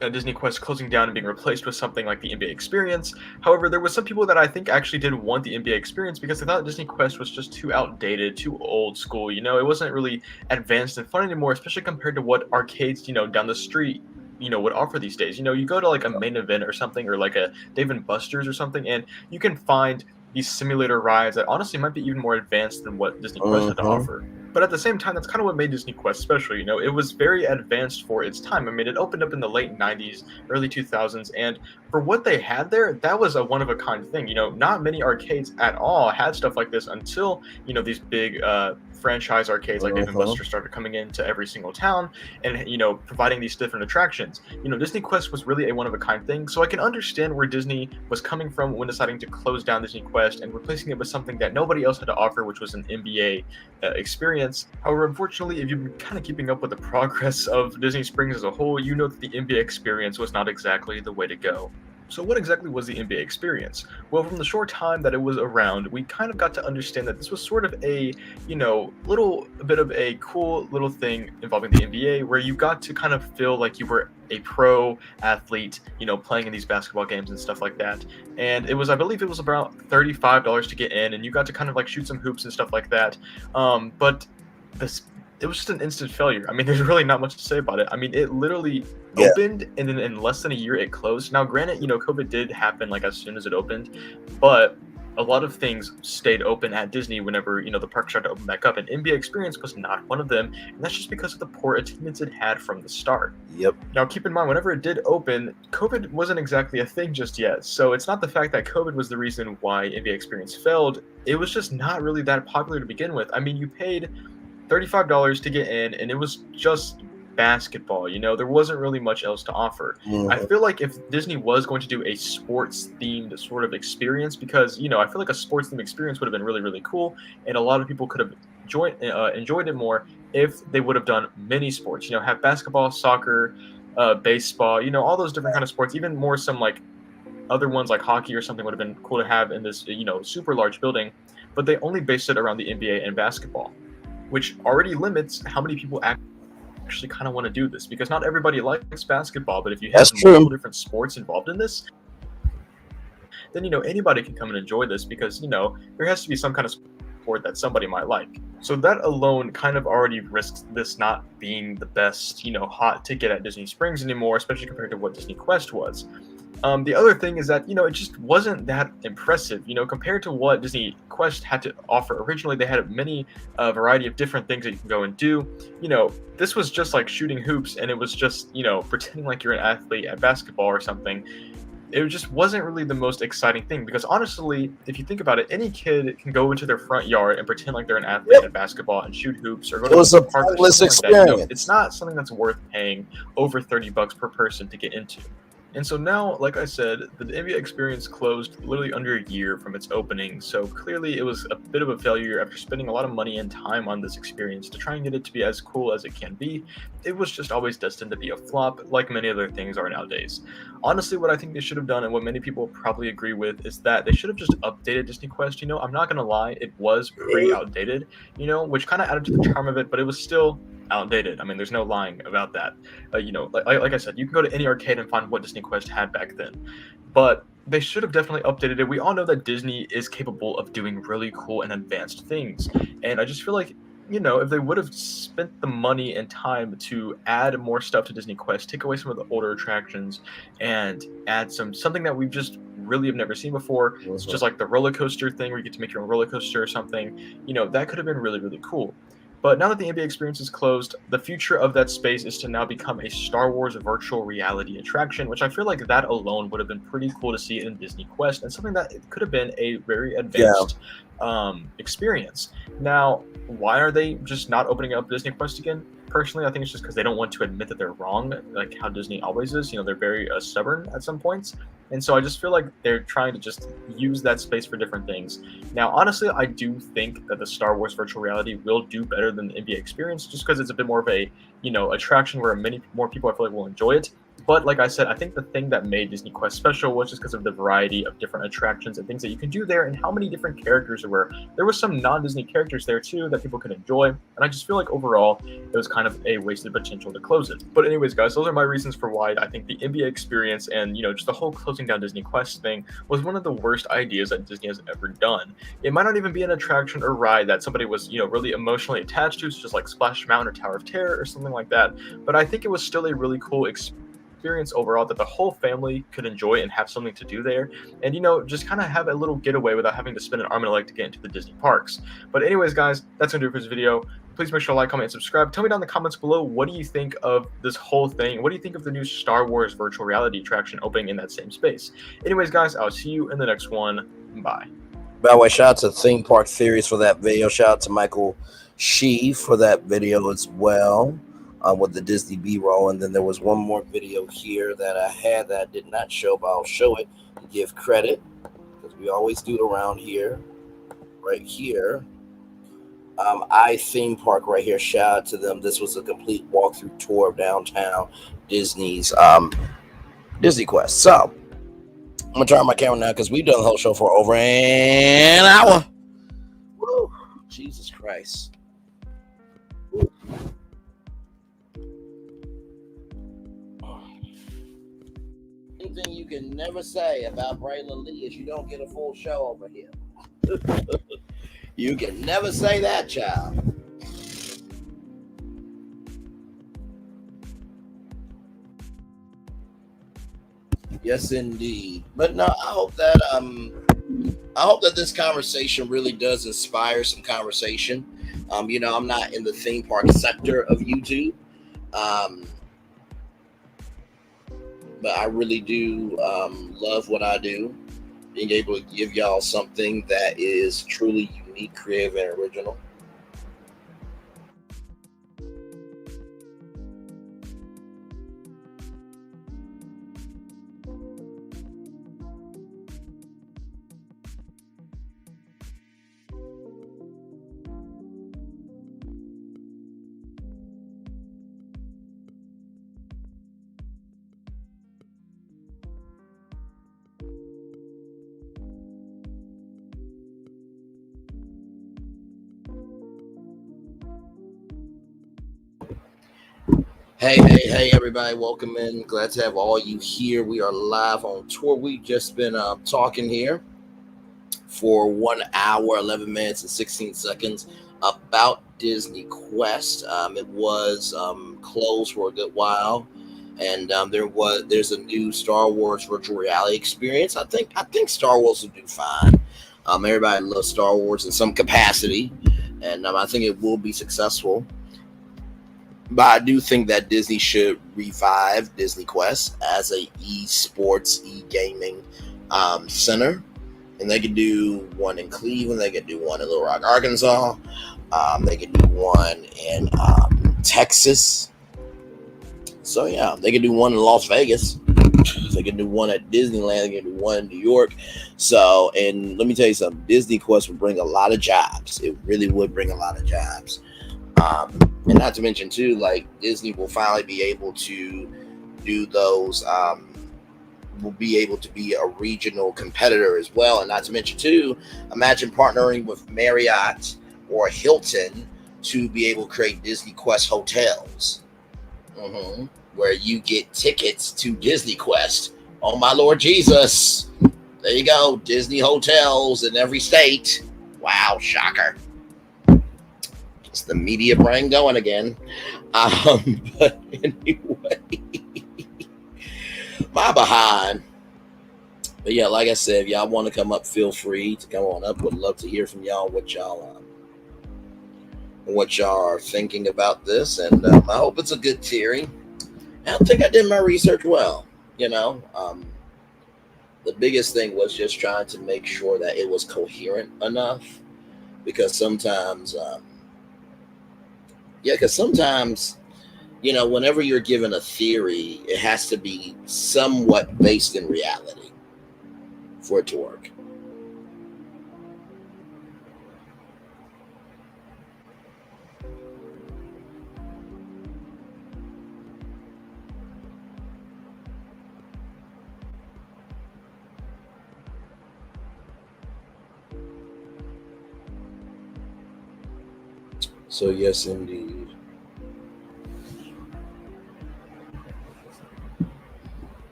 DisneyQuest closing down and being replaced with something like the NBA experience. However, there was some people that I think actually did want the NBA experience because they thought DisneyQuest was just too outdated, too old school. You know, it wasn't really advanced and fun anymore, especially compared to what arcades, you know, down the street, you know, would offer these days. You know, you go to like a Main Event or something, or like a Dave & Buster's or something, and you can find these simulator rides that honestly might be even more advanced than what DisneyQuest had to offer. But at the same time, that's kind of what made DisneyQuest special. You know, it was very advanced for its time. I mean, it opened up in the late 90s, early 2000s, and for what they had there, that was a one-of-a-kind thing. You know, not many arcades at all had stuff like this until, you know, these big franchise arcades like Dave & Buster's started coming into every single town and, you know, providing these different attractions. You know, DisneyQuest was really a one-of-a-kind thing, so I can understand where Disney was coming from when deciding to close down DisneyQuest and replacing it with something that nobody else had to offer, which was an NBA experience. However, unfortunately, if you've been kind of keeping up with the progress of Disney Springs as a whole, you know that the NBA experience was not exactly the way to go. So what exactly was the NBA experience? Well, from the short time that it was around, we kind of got to understand that this was sort of a, you know, little bit of a cool little thing involving the NBA, where you got to kind of feel like you were a pro athlete, you know, playing in these basketball games and stuff like that. And it was, I believe it was about $35 to get in, and you got to kind of like shoot some hoops and stuff like that. But it was just an instant failure. I mean, there's really not much to say about it. I mean, it literally opened, and then in less than a year, it closed. Now, granted, you know, COVID did happen like as soon as it opened, but a lot of things stayed open at Disney whenever, you know, the park started to open back up, and NBA Experience was not one of them, and that's just because of the poor attendance it had from the start. Yep. Now, keep in mind, whenever it did open, COVID wasn't exactly a thing just yet, so it's not the fact that COVID was the reason why NBA Experience failed. It was just not really that popular to begin with. I mean, you paid $35 to get in, and it was just basketball. You know, there wasn't really much else to offer. I feel like if Disney was going to do a sports themed sort of experience, because, you know, I feel like a sports themed experience would have been really, really cool, and a lot of people could have enjoyed it more if they would have done mini sports, you know, have basketball, soccer, baseball, you know, all those different kind of sports, even more some like other ones like hockey or something would have been cool to have in this, super large building, but they only based it around the NBA and basketball, which already limits how many people actually kind of want to do this, because not everybody likes basketball, but if you have That's multiple true. different sports involved in this, then anybody can come and enjoy this, because there has to be some kind of sport that somebody might like. So that alone kind of already risks this not being the best hot ticket at Disney Springs anymore, especially compared to what DisneyQuest was. The other thing is that it just wasn't that impressive compared to what DisneyQuest had to offer originally. They had many variety of different things that you can go and do. This was just like shooting hoops, and it was just pretending like you're an athlete at basketball or something. It just wasn't really the most exciting thing, because honestly, if you think about it, any kid can go into their front yard and pretend like they're an athlete at basketball and shoot hoops, or go to the park or something like that. It's not something that's worth paying over $30 per person to get into. And so now, like I said, the NBA experience closed literally under a year from its opening, so clearly it was a bit of a failure after spending a lot of money and time on this experience to try and get it to be as cool as it can be. It was just always destined to be a flop, like many other things are nowadays. Honestly, what I think they should have done, and what many people probably agree with, is that they should have just updated DisneyQuest. I'm not going to lie, it was pretty outdated, which kind of added to the charm of it, but it was still outdated. I mean, there's no lying about that. Like I said, you can go to any arcade and find what DisneyQuest had back then, but they should have definitely updated it. We all know that Disney is capable of doing really cool and advanced things, and I just feel like if they would have spent the money and time to add more stuff to DisneyQuest, take away some of the older attractions, and add something that we've just really have never seen before. It's just like the roller coaster thing where you get to make your own roller coaster or something. That could have been really, really cool. But now that the NBA experience is closed, the future of that space is to now become a Star Wars virtual reality attraction, which I feel like that alone would have been pretty cool to see in DisneyQuest, and something that could have been a very advanced experience. Now, why are they just not opening up DisneyQuest again? Personally, I think it's just because they don't want to admit that they're wrong, like how Disney always is. They're very stubborn at some points. And so I just feel like they're trying to just use that space for different things. Now, honestly, I do think that the Star Wars virtual reality will do better than the NBA experience, just because it's a bit more of a, attraction where many more people I feel like will enjoy it. But like I said, I think the thing that made DisneyQuest special was just because of the variety of different attractions and things that you can do there, and how many different characters there were. There were some non-Disney characters there too that people could enjoy, and I just feel like overall it was kind of a wasted potential to close it. But anyways, guys, those are my reasons for why I think the NBA experience and just the whole closing down DisneyQuest thing was one of the worst ideas that Disney has ever done. It might not even be an attraction or ride that somebody was really emotionally attached to, such as like Splash Mountain or Tower of Terror or something like that. But I think it was still a really cool experience overall that the whole family could enjoy and have something to do there, and just kind of have a little getaway without having to spend an arm and a leg to get into the Disney parks. But anyways, guys, that's gonna do it for this video. Please make sure to like, comment, and subscribe. Tell me down in the comments below, what do you think of this whole thing? What do you think of the new Star Wars virtual reality attraction opening in that same space? Anyways, guys, I'll see you in the next one. Bye. By the way, shout out to Theme Park Theories for that video. Shout out to Michael Shee for that video as well. With the Disney B-roll, and then there was one more video here that I had that I did not show, but I'll show it and give credit, because we always do it around here. Right here, Theme Park right here. Shout out to them. This was a complete walkthrough tour of downtown Disney's DisneyQuest. So I'm gonna turn on my camera now, because we've done the whole show for over an hour. Woo. Jesus Christ. Thing you can never say about Braylon Lee is you don't get a full show over here. You can never say that, child. Yes, indeed. But no, I hope that this conversation really does inspire some conversation. I'm not in the theme park sector of YouTube. But I really do love what I do. Being able to give y'all something that is truly unique, creative, and original. Hey, everybody. Welcome in. Glad to have all you here. We are live on tour. We've just been talking here for 1 hour, 11 minutes, and 16 seconds about DisneyQuest. It was closed for a good while. And there's a new Star Wars virtual reality experience. I think Star Wars will do fine. Everybody loves Star Wars in some capacity, and I think it will be successful. But I do think that Disney should revive DisneyQuest as a esports, e-gaming center, and they could do one in Cleveland. They could do one in Little Rock, Arkansas. They could do one in Texas. So yeah, they could do one in Las Vegas. They can do one at Disneyland. They can do one in New York. So, and let me tell you something. DisneyQuest would bring a lot of jobs. It really would bring a lot of jobs. And not to mention too, like Disney will finally be able to do those. Will be able to be a regional competitor as well. And not to mention too, imagine partnering with Marriott or Hilton to be able to create DisneyQuest hotels. Where you get tickets to DisneyQuest. Oh my Lord Jesus. There you go. Disney hotels in every state. Wow, shocker. Just the media brain going again. But anyway. My behind. But yeah, like I said, if y'all want to come up, feel free to come on up. Would love to hear from y'all what y'all are thinking about this. And I hope it's a good theory. I think I did my research well. The biggest thing was just trying to make sure that it was coherent enough, because sometimes, whenever you're given a theory, it has to be somewhat based in reality for it to work. So yes, indeed.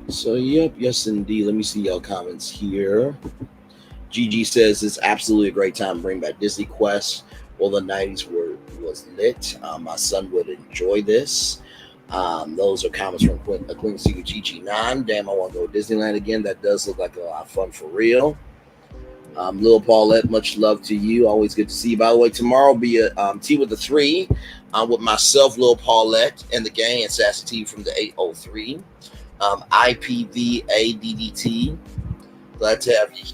So yep, yes, indeed. Let me see y'all comments here. Gigi says it's absolutely a great time to bring back DisneyQuest. Well, the 90s was lit. My son would enjoy this. Those are comments from Queen Chichi 9. Damn, I want to go to Disneyland again. That does look like a lot of fun for real. Lil Paulette, much love to you. Always good to see you. By the way, tomorrow will be a Tea with the 3 with myself, Lil Paulette, and the gang, and Sassy T from the 803. IPVADDT. Glad to have you.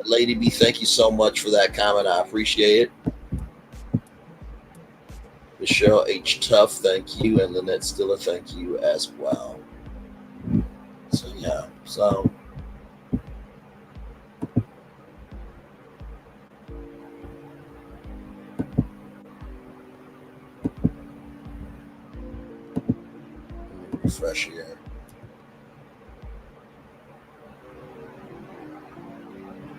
Lady B, thank you so much for that comment. I appreciate it. Michelle H. Tuff, thank you. And Lynette Stiller, thank you as well. So, yeah. So, refresh here.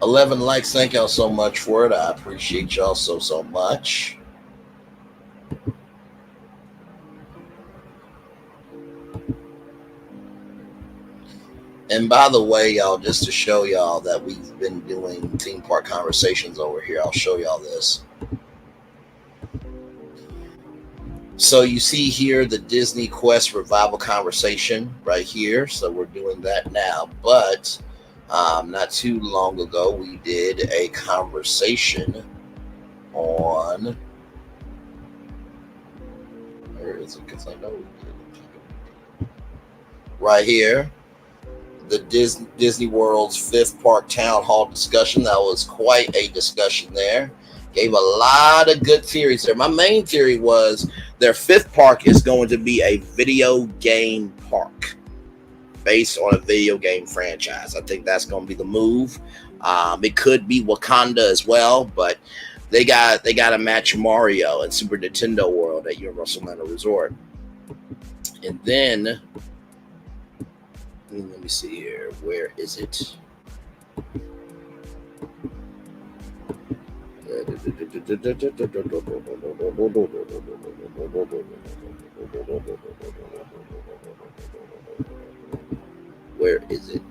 $11 likes. Thank y'all so much for it. I appreciate y'all so much. And by the way, y'all, just to show y'all that we've been doing theme park conversations over here, I'll show y'all this. So you see here the DisneyQuest revival conversation right here. So we're doing that now. But not too long ago, we did a conversation on, where is it? Because I know we did. Right here, the Disney World's 5th Park Town Hall discussion. That was quite a discussion there. Gave a lot of good theories there. My main theory was their 5th park is going to be a video game park based on a video game franchise. I think that's going to be the move. It could be Wakanda as well, but they got to match Mario and Super Nintendo World at Universal Orlando Resort. And then let me see here. Where is it? Where is it?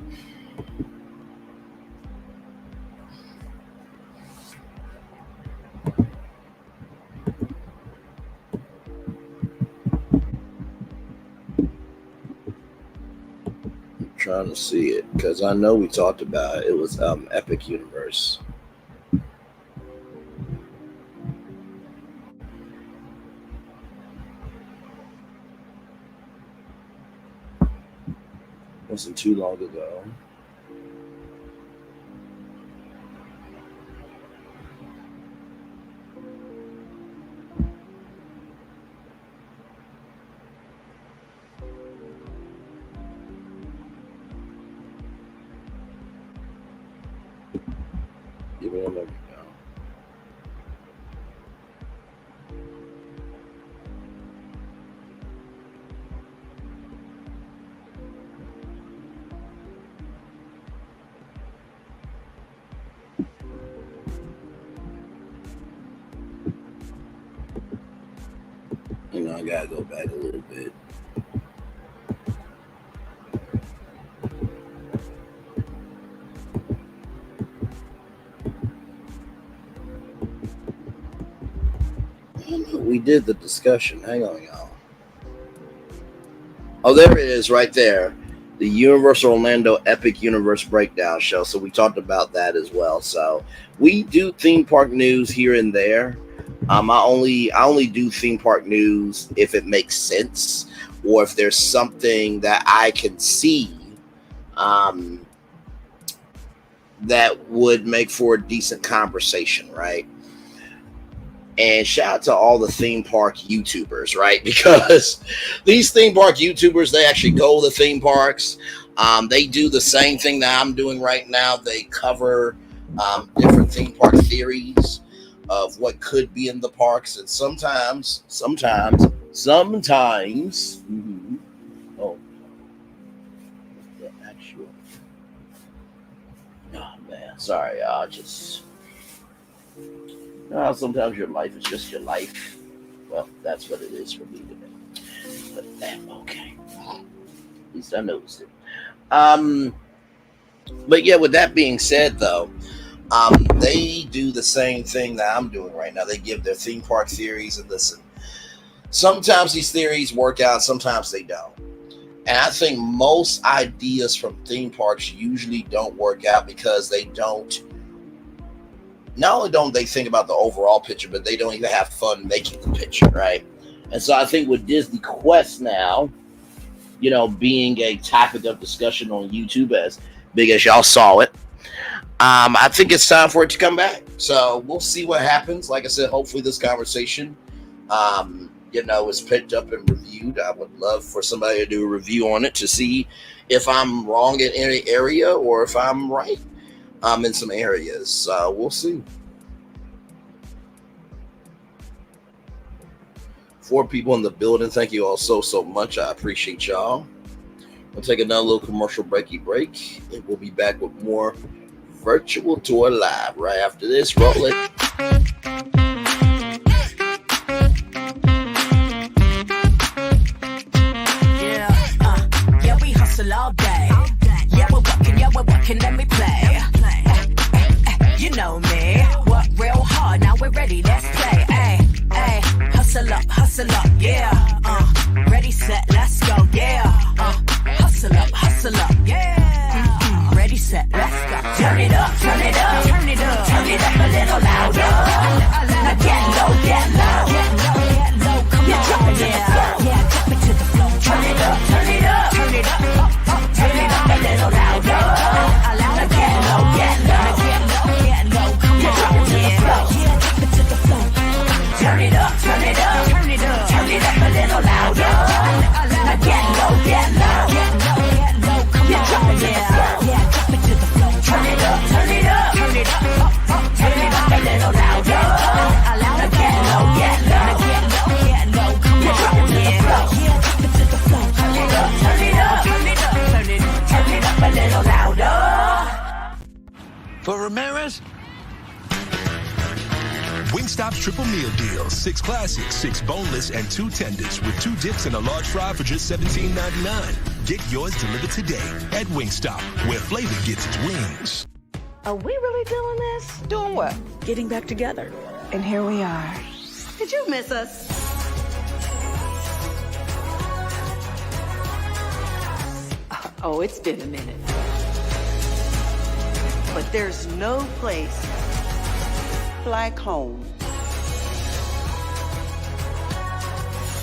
I'm trying to see it because I know we talked about it. It was Epic Universe. Wasn't too long ago. Give me a moment now. You know, I gotta go back a little bit. We did the discussion. Hang on, y'all. Oh, there it is right there. The Universal Orlando Epic Universe Breakdown Show. So we talked about that as well. So we do theme park news here and there. I only do theme park news if it makes sense or if there's something that I can see that would make for a decent conversation, right? And shout out to all the theme park YouTubers, right? Because these theme park YouTubers, they actually go to the theme parks. They do the same thing that I'm doing right now. They cover different theme park theories of what could be in the parks. And sometimes, oh, the actual, oh man, sorry, sometimes your life is just your life. Well, that's what it is for me today. But okay. At least I noticed it. But yeah, with that being said, though, they do the same thing that I'm doing right now. They give their theme park theories, and listen, sometimes these theories work out, sometimes they don't. And I think most ideas from theme parks usually don't work out because they don't. Not only don't they think about the overall picture, but they don't even have fun making the picture, right? And so I think with DisneyQuest now, you know, being a topic of discussion on YouTube as big as y'all saw it, I think it's time for it to come back. So we'll see what happens. Like I said, hopefully this conversation, is picked up and reviewed. I would love for somebody to do a review on it to see if I'm wrong in any area or if I'm right. In some areas. We'll see. 4 people in the building. Thank you all so much. I appreciate y'all. We'll take another little commercial break, and we'll be back with more Virtual Tour Live right after this. Roll it. Yeah, we hustle all day. Yeah, we're working, let me play. You know me, work real hard, now we're ready, let's play. Ay, hustle up, yeah. Ready, set, let's go, yeah. Hustle up, yeah. Ready, set, let's go. Turn it up, turn it up, turn it up, turn it up a little louder. Now get low, come on, drop it to the floor. Yeah, drop it to the floor. Turn it up, turn it up, turn it up, turn it up a little louder. Now get low, come on, drop it to the floor. Yeah, drop it to the floor. Turn it up, turn it up, turn it up, turn it up a little louder. Now get low, come on, drop it to the floor. Yeah, drop it to the floor. Turn it up, turn it up, turn it up, turn it up a little louder. Now get low, come on, drop it to the floor. Yeah, drop it to the floor. Turn it up, turn it up, turn it up, turn it up a little louder. For Ramirez, Wingstop's triple meal deal. 6 classics, 6 boneless, and 2 tenders with 2 dips and a large fry for just $17.99. Get yours delivered today at Wingstop, where flavor gets its wings. Are we really doing this? Doing what? Getting back together. And here we are. Did you miss us? Oh, it's been a minute. But there's no place like home.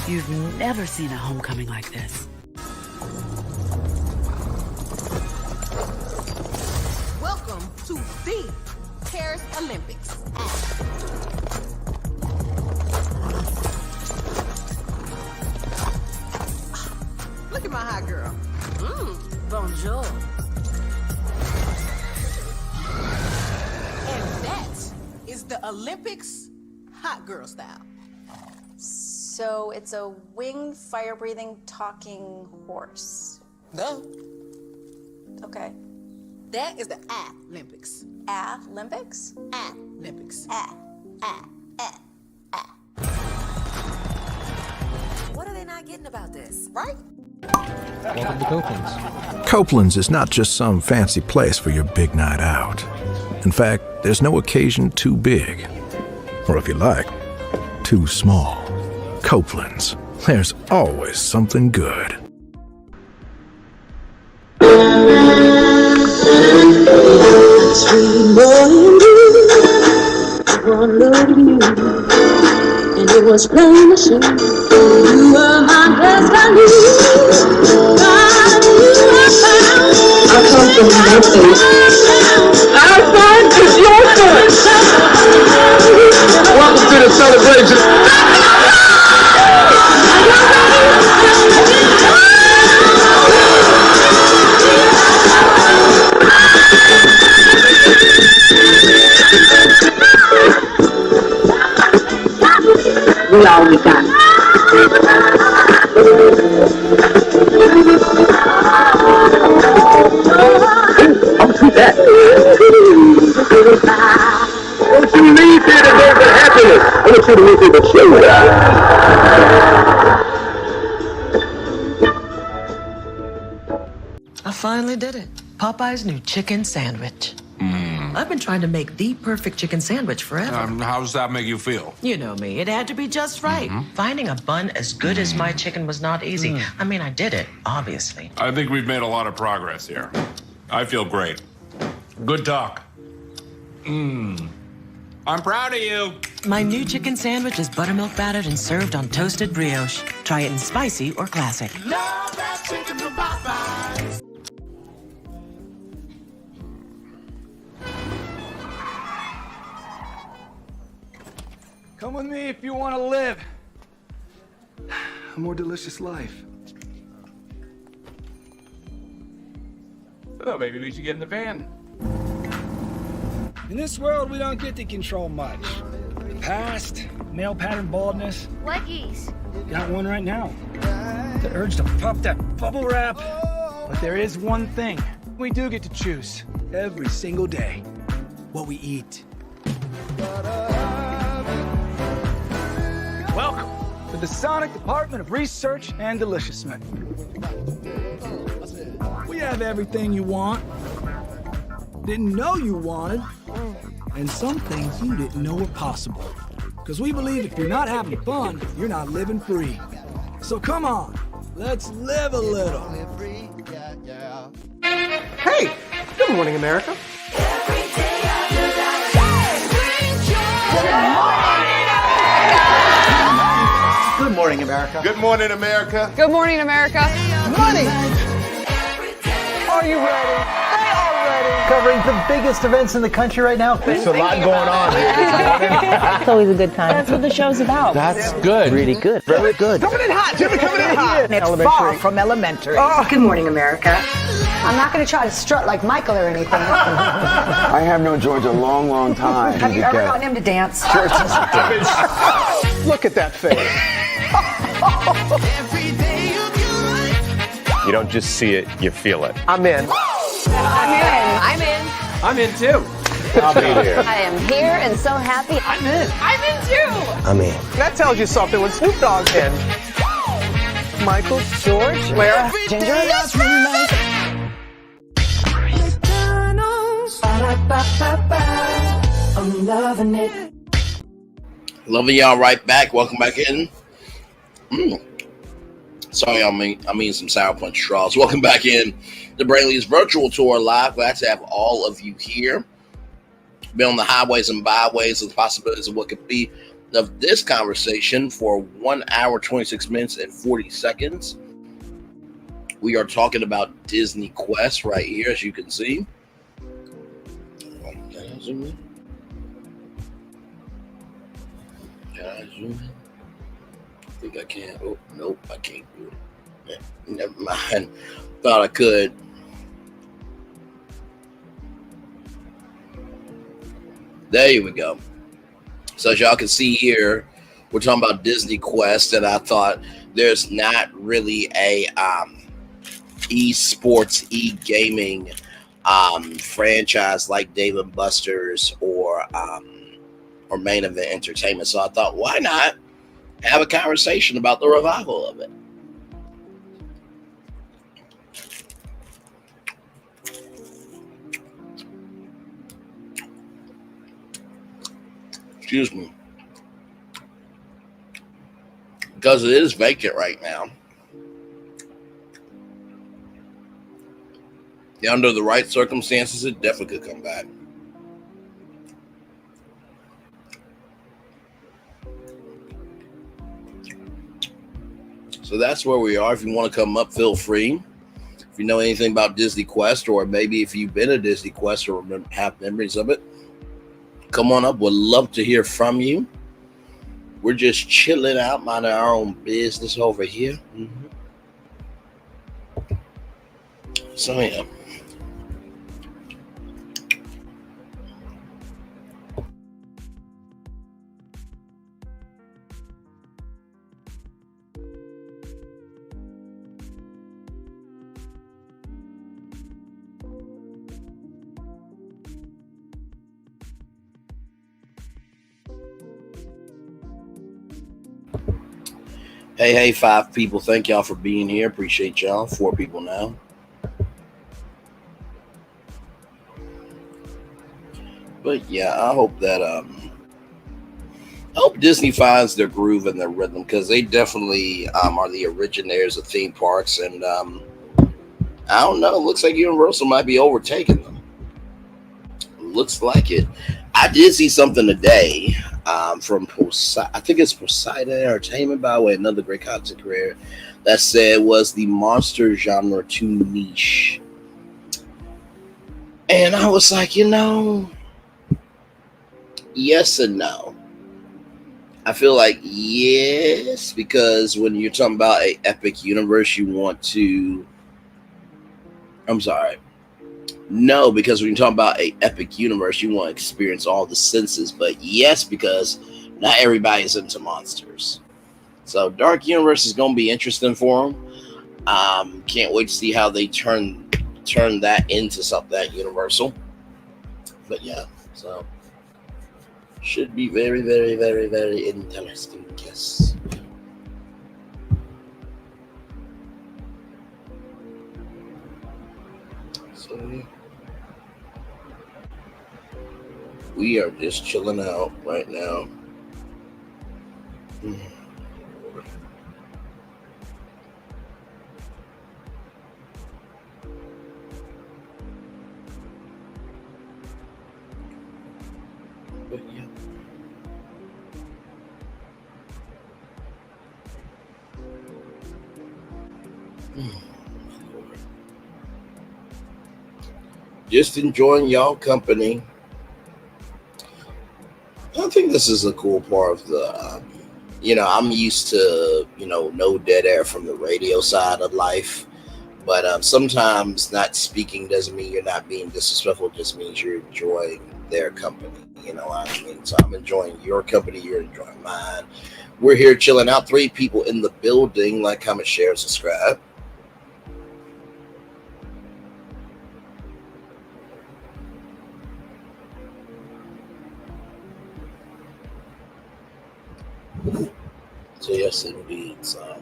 You've never seen a homecoming like this. Welcome to the Paris Olympics. Look at my hot girl. Bonjour. And that is the Olympics hot girl style. So it's a winged, fire-breathing, talking horse. No. Okay. That is the Olympics. Olympics? Olympics. What are they not getting about this? Right? Welcome to Copeland's. Copeland's is not just some fancy place for your big night out. In fact, there's no occasion too big. Or if you like, too small. Copeland's. There's always something good. Sweet morning dew, one look at you, and it was plain to see you were my destiny. God, you were found. I come from my place. Our fun is your fun. Welcome to the celebration. We all we got. Don't you leave here today with happiness. I want you to leave here with shame. I finally did it. Popeye's new chicken sandwich. I've been trying to make the perfect chicken sandwich forever. How does that make you feel? You know me. It had to be just right. Finding a bun as good as my chicken was not easy. I mean, I did it, obviously. I think we've made a lot of progress here. I feel great. Good talk. I'm proud of you. My new chicken sandwich is buttermilk battered and served on toasted brioche. Try it in spicy or classic. Love that chicken from Popeyes. Come with me if you want to live a more delicious life. Oh, maybe we should get in the van. In this world, we don't get to control much. The past, male pattern baldness. Leggies. Got one right now. The urge to pop that bubble wrap. But there is one thing we do get to choose every single day: what we eat. Welcome to the Sonic Department of Research and Deliciousment. We have everything you want, didn't know you wanted, and some things you didn't know were possible. Because we believe if you're not having fun, you're not living free. So come on, let's live a little. Hey, good morning, America. Good morning, America. Good morning, America. Good morning, America. Money. Are you ready? They are ready. Covering the biggest events in the country right now. There's a lot going on here this morning. It's always a good time. That's what the show's about. That's good. Really good. Very good. Coming in hot, Jimmy, coming in hot. It's far from elementary. Good morning, America. I'm not going to try to strut like Michael or anything. I have known George a long, long time. Have you ever gotten him to dance? Look at that face. You don't just see it, you feel it. I'm in. I'm in. I'm in too. I'll be there. I am here and so happy. I'm in. I'm in too. I'm in. That tells you something when Snoop Dogg's in. Michael, George, Lara, Ginger. I'm loving it. Loving y'all right back. Welcome back in. Sorry, I mean some Sour Punch straws. Welcome back in to Braylon's virtual tour live. Glad to have all of you here. Been on the highways and byways of the possibilities of what could be of this conversation for 1 hour, 26 minutes, and 40 seconds. We are talking about DisneyQuest right here, as you can see. Can I zoom in? Can I zoom in? I think I can. Oh, nope, I can't do it. Yeah, never mind. Thought I could. There we go. So as y'all can see here, we're talking about DisneyQuest, and I thought there's not really a esports, e-gaming franchise like Dave & Buster's or Main Event Entertainment. So I thought, why not have a conversation about the revival of it? Excuse me. Because it is vacant right now. Yeah, under the right circumstances, it definitely could come back. So that's where we are. If you want to come up, feel free. If you know anything about DisneyQuest, or maybe if you've been to DisneyQuest or have memories of it, come on up. Would love to hear from you. We're just chilling out, minding our own business over here. So yeah. Hey, 5 people. Thank y'all for being here. Appreciate y'all. 4 people now. But yeah, I hope that I hope Disney finds their groove and their rhythm, because they definitely are the originators of theme parks, and I don't know. It looks like Universal might be overtaking them. Looks like it. I did see something today from I think it's Poseidon Entertainment, by the way, another great content creator, that said was the monster genre too niche. And I was like, yes and no. I feel like yes, because when you're talking about an epic universe, you want to. I'm sorry. No, because when you're talking about an epic universe, you want to experience all the senses. But yes, because not everybody is into monsters. So Dark Universe is going to be interesting for them. Can't wait to see how they turn that into something that Universal. But yeah, so should be very, very, very, very interesting. Yes. So we are just chilling out right now. But yeah. Just enjoying y'all company. I think this is a cool part of the, I'm used to, no dead air from the radio side of life. But sometimes not speaking doesn't mean you're not being disrespectful. It just means you're enjoying their company. You know what I mean? So I'm enjoying your company. You're enjoying mine. We're here chilling out. 3 people in the building. Like, comment, share, subscribe. So yes, indeed. So.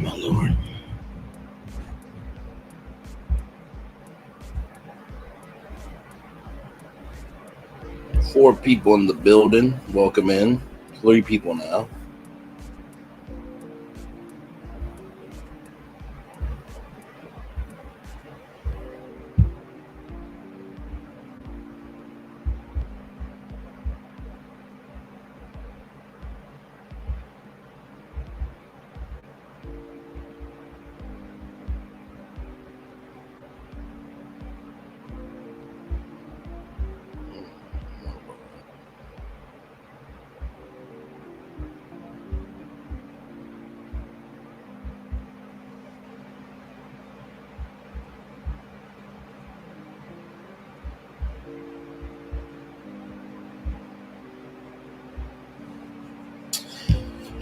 My Lord. Four people in the building. Welcome in. 3 people now.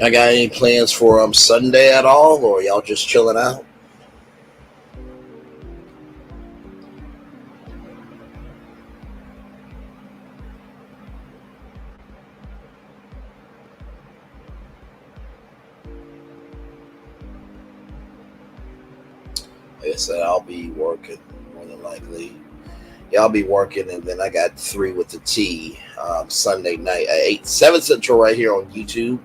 I got any plans for Sunday at all, or y'all just chilling out? Like I said, I'll be working more than likely. Yeah, I'll be working, and then I got 3 with the T Sunday night at 7 Central right here on YouTube.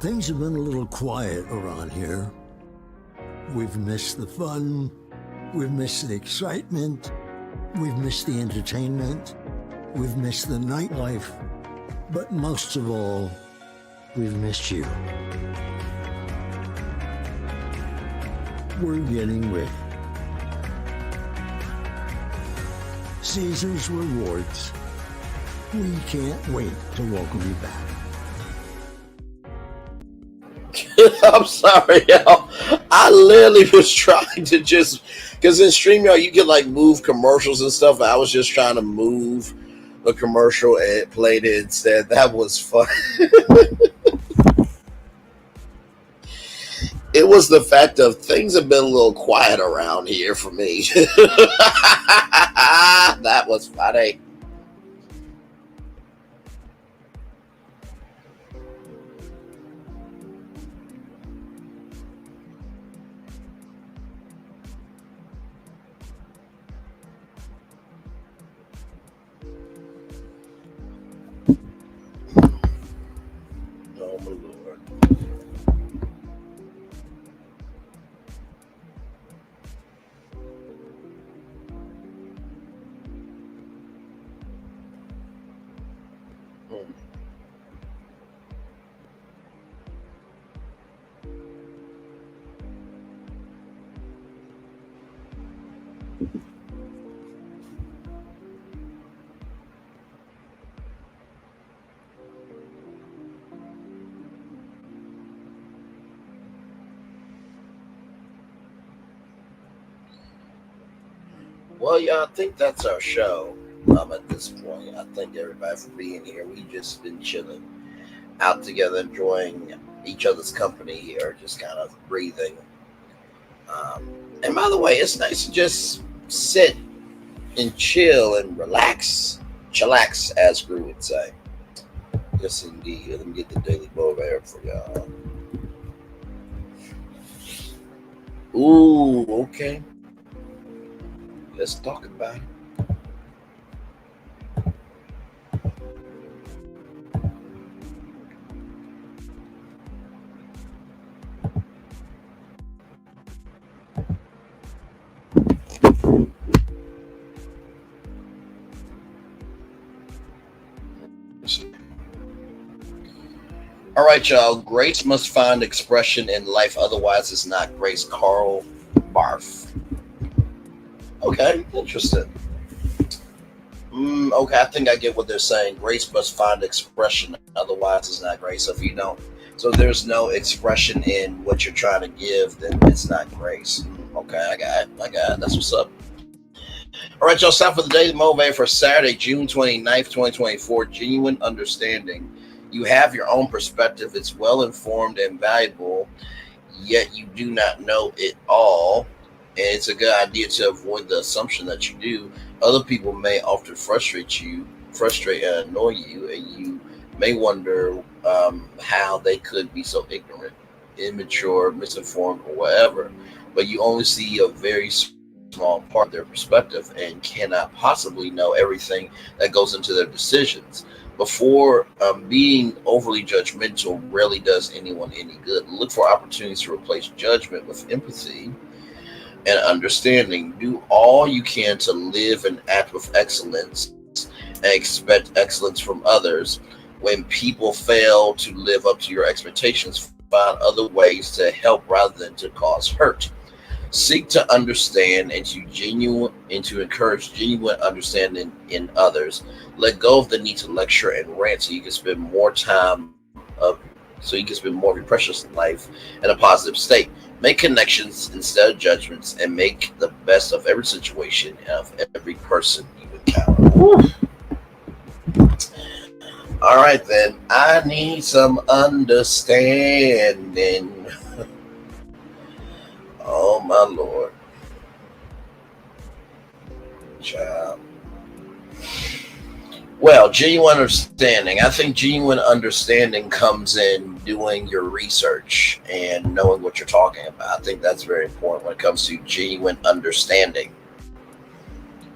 Things have been a little quiet around here. We've missed the fun, we've missed the excitement, we've missed the entertainment, we've missed the nightlife, but most of all, we've missed you. We're getting ready. Caesar's Rewards. We can't wait to welcome you back. I'm sorry, y'all. I literally was trying to just, because in StreamYard you can like move commercials and stuff. I was just trying to move a commercial and it played it instead. That was fun. It was the fact of things have been a little quiet around here for me. That was funny. Oh, my Lord. Well, yeah, I think that's our show. At this point, I thank everybody for being here. We've just been chilling out together, enjoying each other's company here, just kind of breathing. And by the way, it's nice to just sit and chill and relax, chillax, as Gru would say. Yes, indeed. Let me get the Daily Bowl here for y'all. Ooh, okay. Let's talk about it. All right, y'all. Grace must find expression in life, otherwise it's not grace. Carl Barth. Okay, interesting. Okay, I think I get what they're saying. Grace must find expression, otherwise it's not grace. So if you don't, so there's no expression in what you're trying to give, then it's not grace. Okay, I got it. That's what's up. All right, y'all. Stop for the Daily Motivator for Saturday, June 29th, 2024. Genuine understanding. You have your own perspective. It's well informed and valuable, yet you do not know it all. And it's a good idea to avoid the assumption that you do. Other people may often frustrate and annoy you, and you may wonder how they could be so ignorant, immature, misinformed, or whatever. But you only see a very small part of their perspective and cannot possibly know everything that goes into their decisions. Before being overly judgmental rarely does anyone any good. Look for opportunities to replace judgment with empathy and understanding. Do all you can to live and act with excellence and expect excellence from others. When people fail to live up to your expectations, find other ways to help rather than to cause hurt. Seek to understand and to encourage genuine understanding in others. Let go of the need to lecture and rant so you can spend more of your precious life in a positive state. Make connections instead of judgments, and make the best of every situation and of every person you encounter. All right, then. I need some understanding. Oh, my Lord. Child. Well, genuine understanding. I think genuine understanding comes in doing your research and knowing what you're talking about. I think that's very important when it comes to genuine understanding.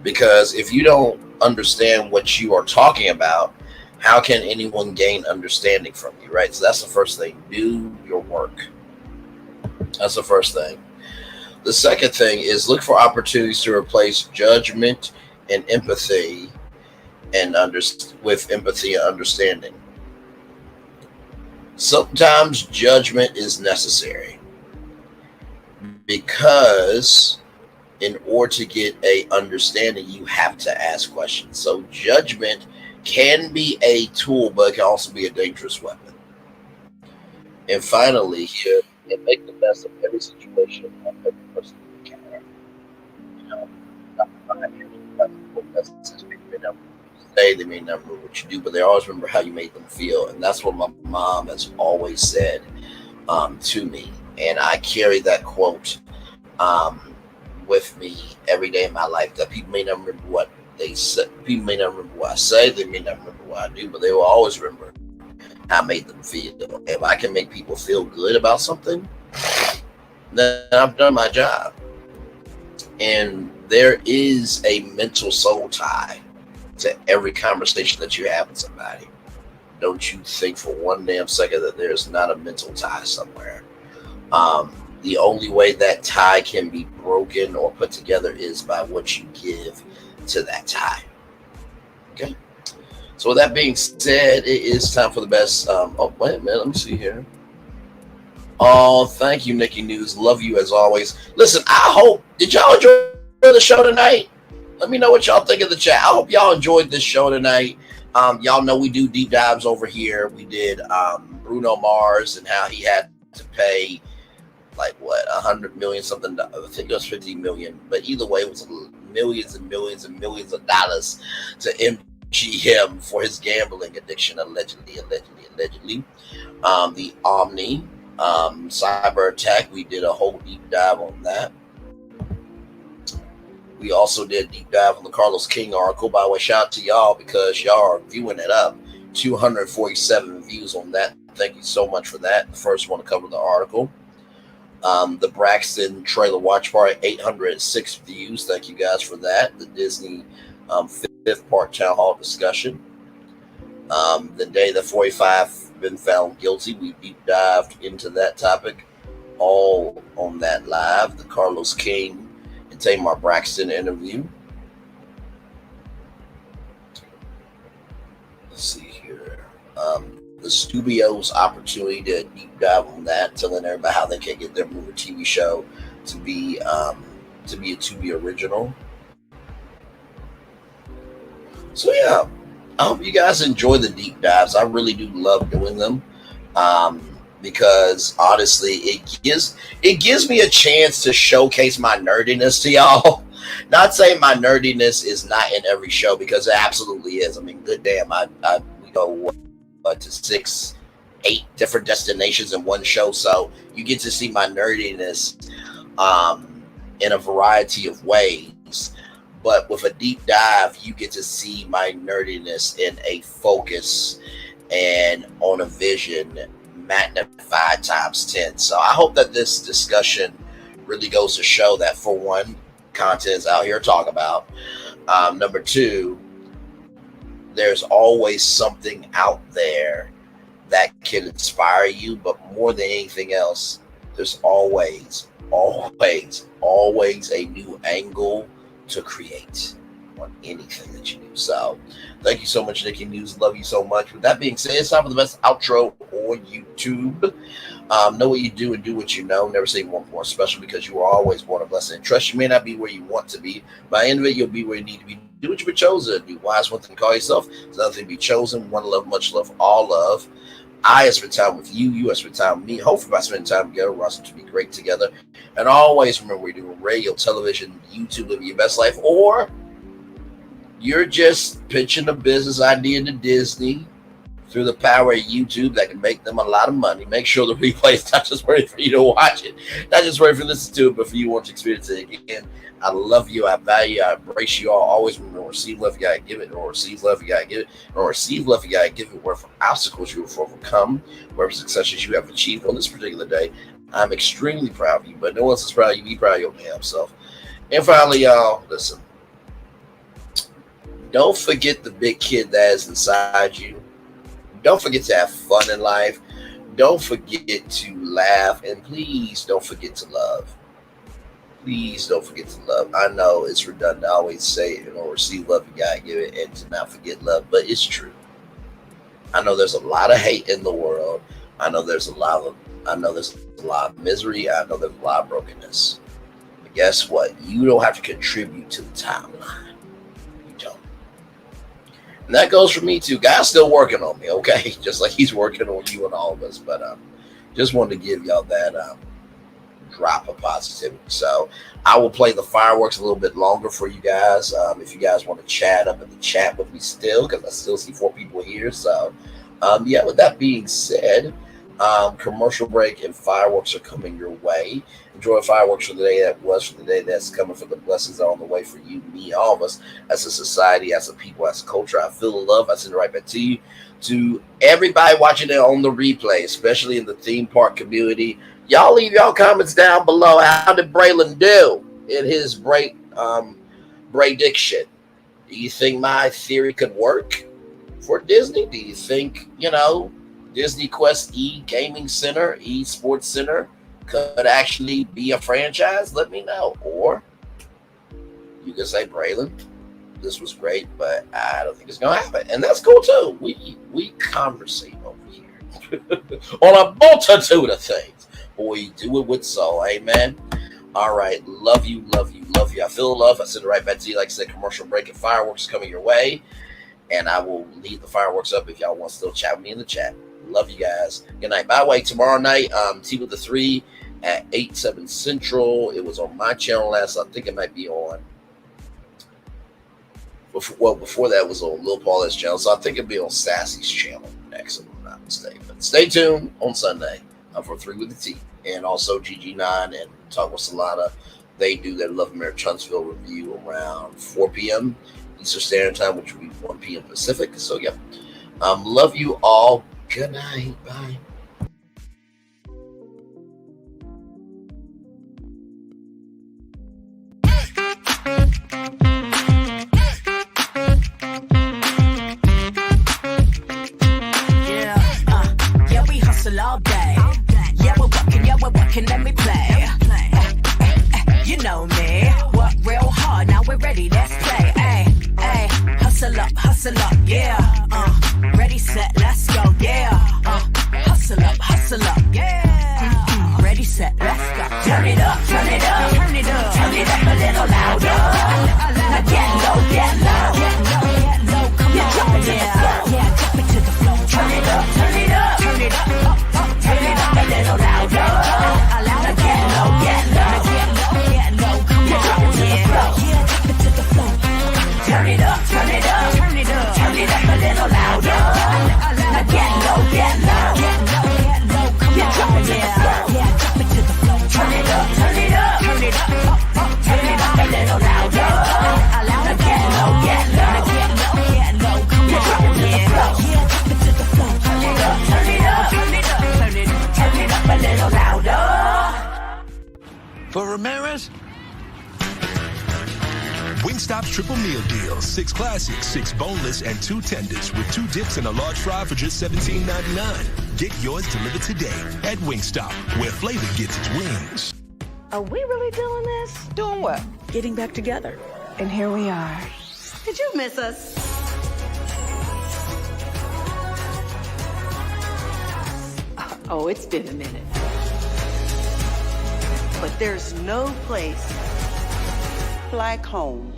Because if you don't understand what you are talking about, how can anyone gain understanding from you, right? So that's the first thing. Do your work. That's the first thing. The second thing is look for opportunities to replace judgment and empathy with empathy and understanding. Sometimes judgment is necessary because in order to get a understanding, you have to ask questions. So judgment can be a tool, but it can also be a dangerous weapon. And finally, here, and make the best of every situation of every person you encounter. You know, they may not remember what you do, but they always remember how you made them feel. And that's what my mom has always said to me. And I carry that quote with me every day in my life, that people may not remember what they said. People may not remember what I say. They may not remember what I do, but they will always remember how I made them feel. If I can make people feel good about something, then I've done my job. And there is a mental soul tie to every conversation that you have with somebody. Don't you think for one damn second that there's not a mental tie somewhere. The only way that tie can be broken or put together is by what you give to that tie. Okay. So with that being said, it is time for the best. Oh, wait a minute. Let me see here. Oh, thank you, Nikki News. Love you as always. Listen, did y'all enjoy the show tonight? Let me know what y'all think in the chat. I hope y'all enjoyed this show tonight. Y'all know we do deep dives over here. We did Bruno Mars and how he had to pay like what 100 million something. I think it was 50 million, but either way, it was millions and millions and millions of dollars to MGM for his gambling addiction, allegedly. The Omni cyber attack, we did a whole deep dive on that. We also did a deep dive on the Carlos King article. By the way, shout out to y'all because y'all are viewing it up. 247 views on that. Thank you so much for that. The first one to cover the article. The Braxton trailer watch party, 806 views. Thank you guys for that. The Disney fifth part town hall discussion. The day that 45 been found guilty, we deep dived into that topic, all on that live. The Carlos King and Tamar Braxton interview. Let's see here. The studio's opportunity to deep dive on that, telling everybody how they can get their movie TV show to be a Tubi original. So yeah, I hope you guys enjoy the deep dives. I really do love doing them because honestly, it gives me a chance to showcase my nerdiness to y'all. Not saying my nerdiness is not in every show, because it absolutely is. I mean, good damn, we go to 6-8 different destinations in one show, so you get to see my nerdiness in a variety of ways. But with a deep dive, you get to see my nerdiness in a focus and on a vision magnified times 10. So I hope that this discussion really goes to show that, for one, content is out here to talk about. Number two, there's always something out there that can inspire you, but more than anything else, there's always a new angle to create on anything that you do. So thank you so much, Nikki News. Love you so much. With that being said, it's time for the best outro on YouTube. Know what you do and do what you know. Never say one more special, because you are always born a blessing. Trust, you may not be where you want to be. By the end of it, you'll be where you need to be. Do what you've been chosen. Be wise, one thing to call yourself. There's another thing to be chosen. One love, much love, all love. I have spent time with you. You have spent time with me. Hopefully, by spending time together, we're also to be great together. And always remember, we're doing radio, television, YouTube, living your best life, or you're just pitching a business idea to Disney through the power of YouTube that can make them a lot of money. Make sure the replay is not just ready for you to watch it, not just ready for you to listen to it, but for you want to experience it again. I love you. I value you. I embrace you all. Always remember, receive love, you gotta give it, or receive love, you gotta give it, or receive love, you gotta give it. Wherever obstacles you have overcome, wherever successes you have achieved on this particular day, I'm extremely proud of you. But no one else is proud of you. Be proud of your damn self. And finally, y'all, listen. Don't forget the big kid that is inside you. Don't forget to have fun in life. Don't forget to laugh. And please don't forget to love. Please don't forget to love. I know it's redundant. I always say, receive love, you gotta give it, and to not forget love. But it's true. I know there's a lot of hate in the world. I know there's a lot of misery. I know there's a lot of brokenness. But guess what? You don't have to contribute to the timeline. You don't. And that goes for me too. God's still working on me, okay? Just like he's working on you and all of us. But just wanted to give y'all that drop of positivity. So I will play the fireworks a little bit longer for you guys. If you guys want to chat up in the chat with me still, because I still see 4 people here. So yeah, with that being said, commercial break and fireworks are coming your way. Enjoy fireworks for the day that was, for the day that's coming, for the blessings are on the way for you, me, all of us, as a society, as a people, as a culture. I feel the love. I send it right back to you. To everybody watching it on the replay, especially in the theme park community, y'all leave y'all comments down below. How did Braylon do in his prediction? Do you think my theory could work? for Disney? Do you think, DisneyQuest e-gaming center, e-sports center could actually be a franchise? Let me know. Or you can say, Braylon, this was great, but I don't think it's going to happen. And that's cool too. We conversate over here on a multitude of things. But we do it with soul. Amen. All right. Love you, love you, love you. I feel love. I send it right back to you. Like I said, commercial break and fireworks coming your way. And I will leave the fireworks up if y'all want to still chat with me in the chat. Love you guys. Good night. By the way, tomorrow night, Tea with the 3 at 8/7 Central. It was on my channel last. I think it might be on. Before that was on Lil Paul's channel. So I think it'll be on Sassy's channel next, if I'm not mistaken. But stay tuned on Sunday for 3 with the T. And also GG9 and Talk with Solana. They do their Love America Huntsville review around 4 p.m. Eastern Standard Time, which will be 1 p.m. Pacific. So, yeah. Love you all. Good night. Bye. Yeah, we hustle all day. Yeah, we're working, let me play. You know me, work real hard, now we're ready, let's play. Ay, hustle up, yeah. Ready, set, let's go, yeah. Hustle up, yeah. Ready, set, let's go. Turn it up, turn it up, turn it up, turn it up a little louder. Now get low, come on, yeah, drop it to the floor. Turn it up, turn it up, turn it up, turn it up a little louder. Now get low, come on, yeah, drop it to the floor. Turn it up, turn it up, turn it up, turn it up a little louder. Now get low, come on, yeah, drop it to the floor. Turn it up, turn it up, turn it up, turn it up a little louder. Now get low, come on, yeah, drop it to the floor. Turn it up, turn it up, turn it up, turn it up a little louder. For Ramirez? Wingstop's triple meal deal. 6 classics, 6 boneless, and 2 tenders with 2 dips and a large fry for just $17.99. Get yours delivered today at Wingstop, where flavor gets its wings. Are we really doing this? Doing what? Getting back together. And here we are. Did you miss us? Oh, it's been a minute. But there's no place like home.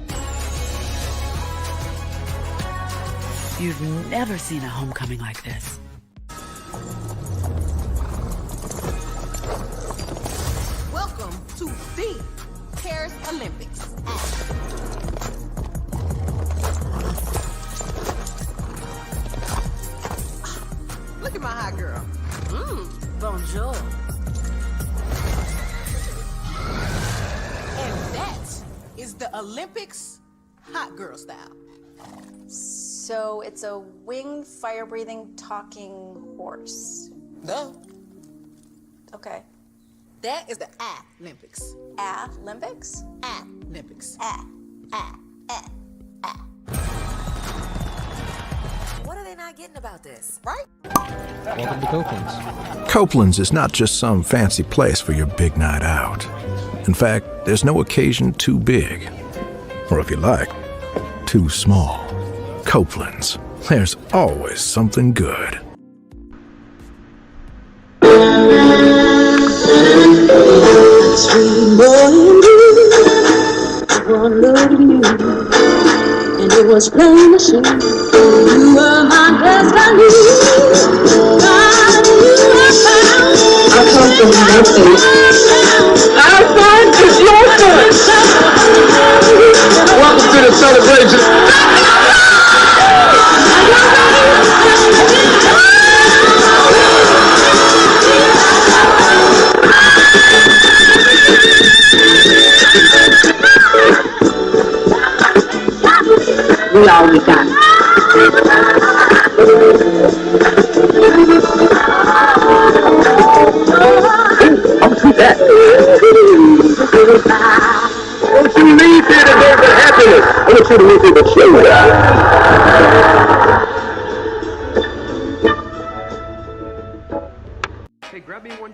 You've never seen a homecoming like this. Welcome to the Paris Olympics. Look at my hot girl. Bonjour. And that is the Olympics hot girl style. So it's a winged, fire-breathing, talking horse. No. Okay. That is the Olympics. Olympics? Olympics. What are they not getting about this? Right? Welcome to Copeland's. Copeland's is not just some fancy place for your big night out. In fact, there's no occasion too big, or if you like, too small. Copeland's, there's always something good. Sweet boy and blue, I loved you, and it was plain to see you were my best I knew. God, you were found. I come from Memphis. Our son is your son. Welcome to the celebration. We always got it. I'm through that. Don't you leave here to go for happiness. I want you to leave here to show.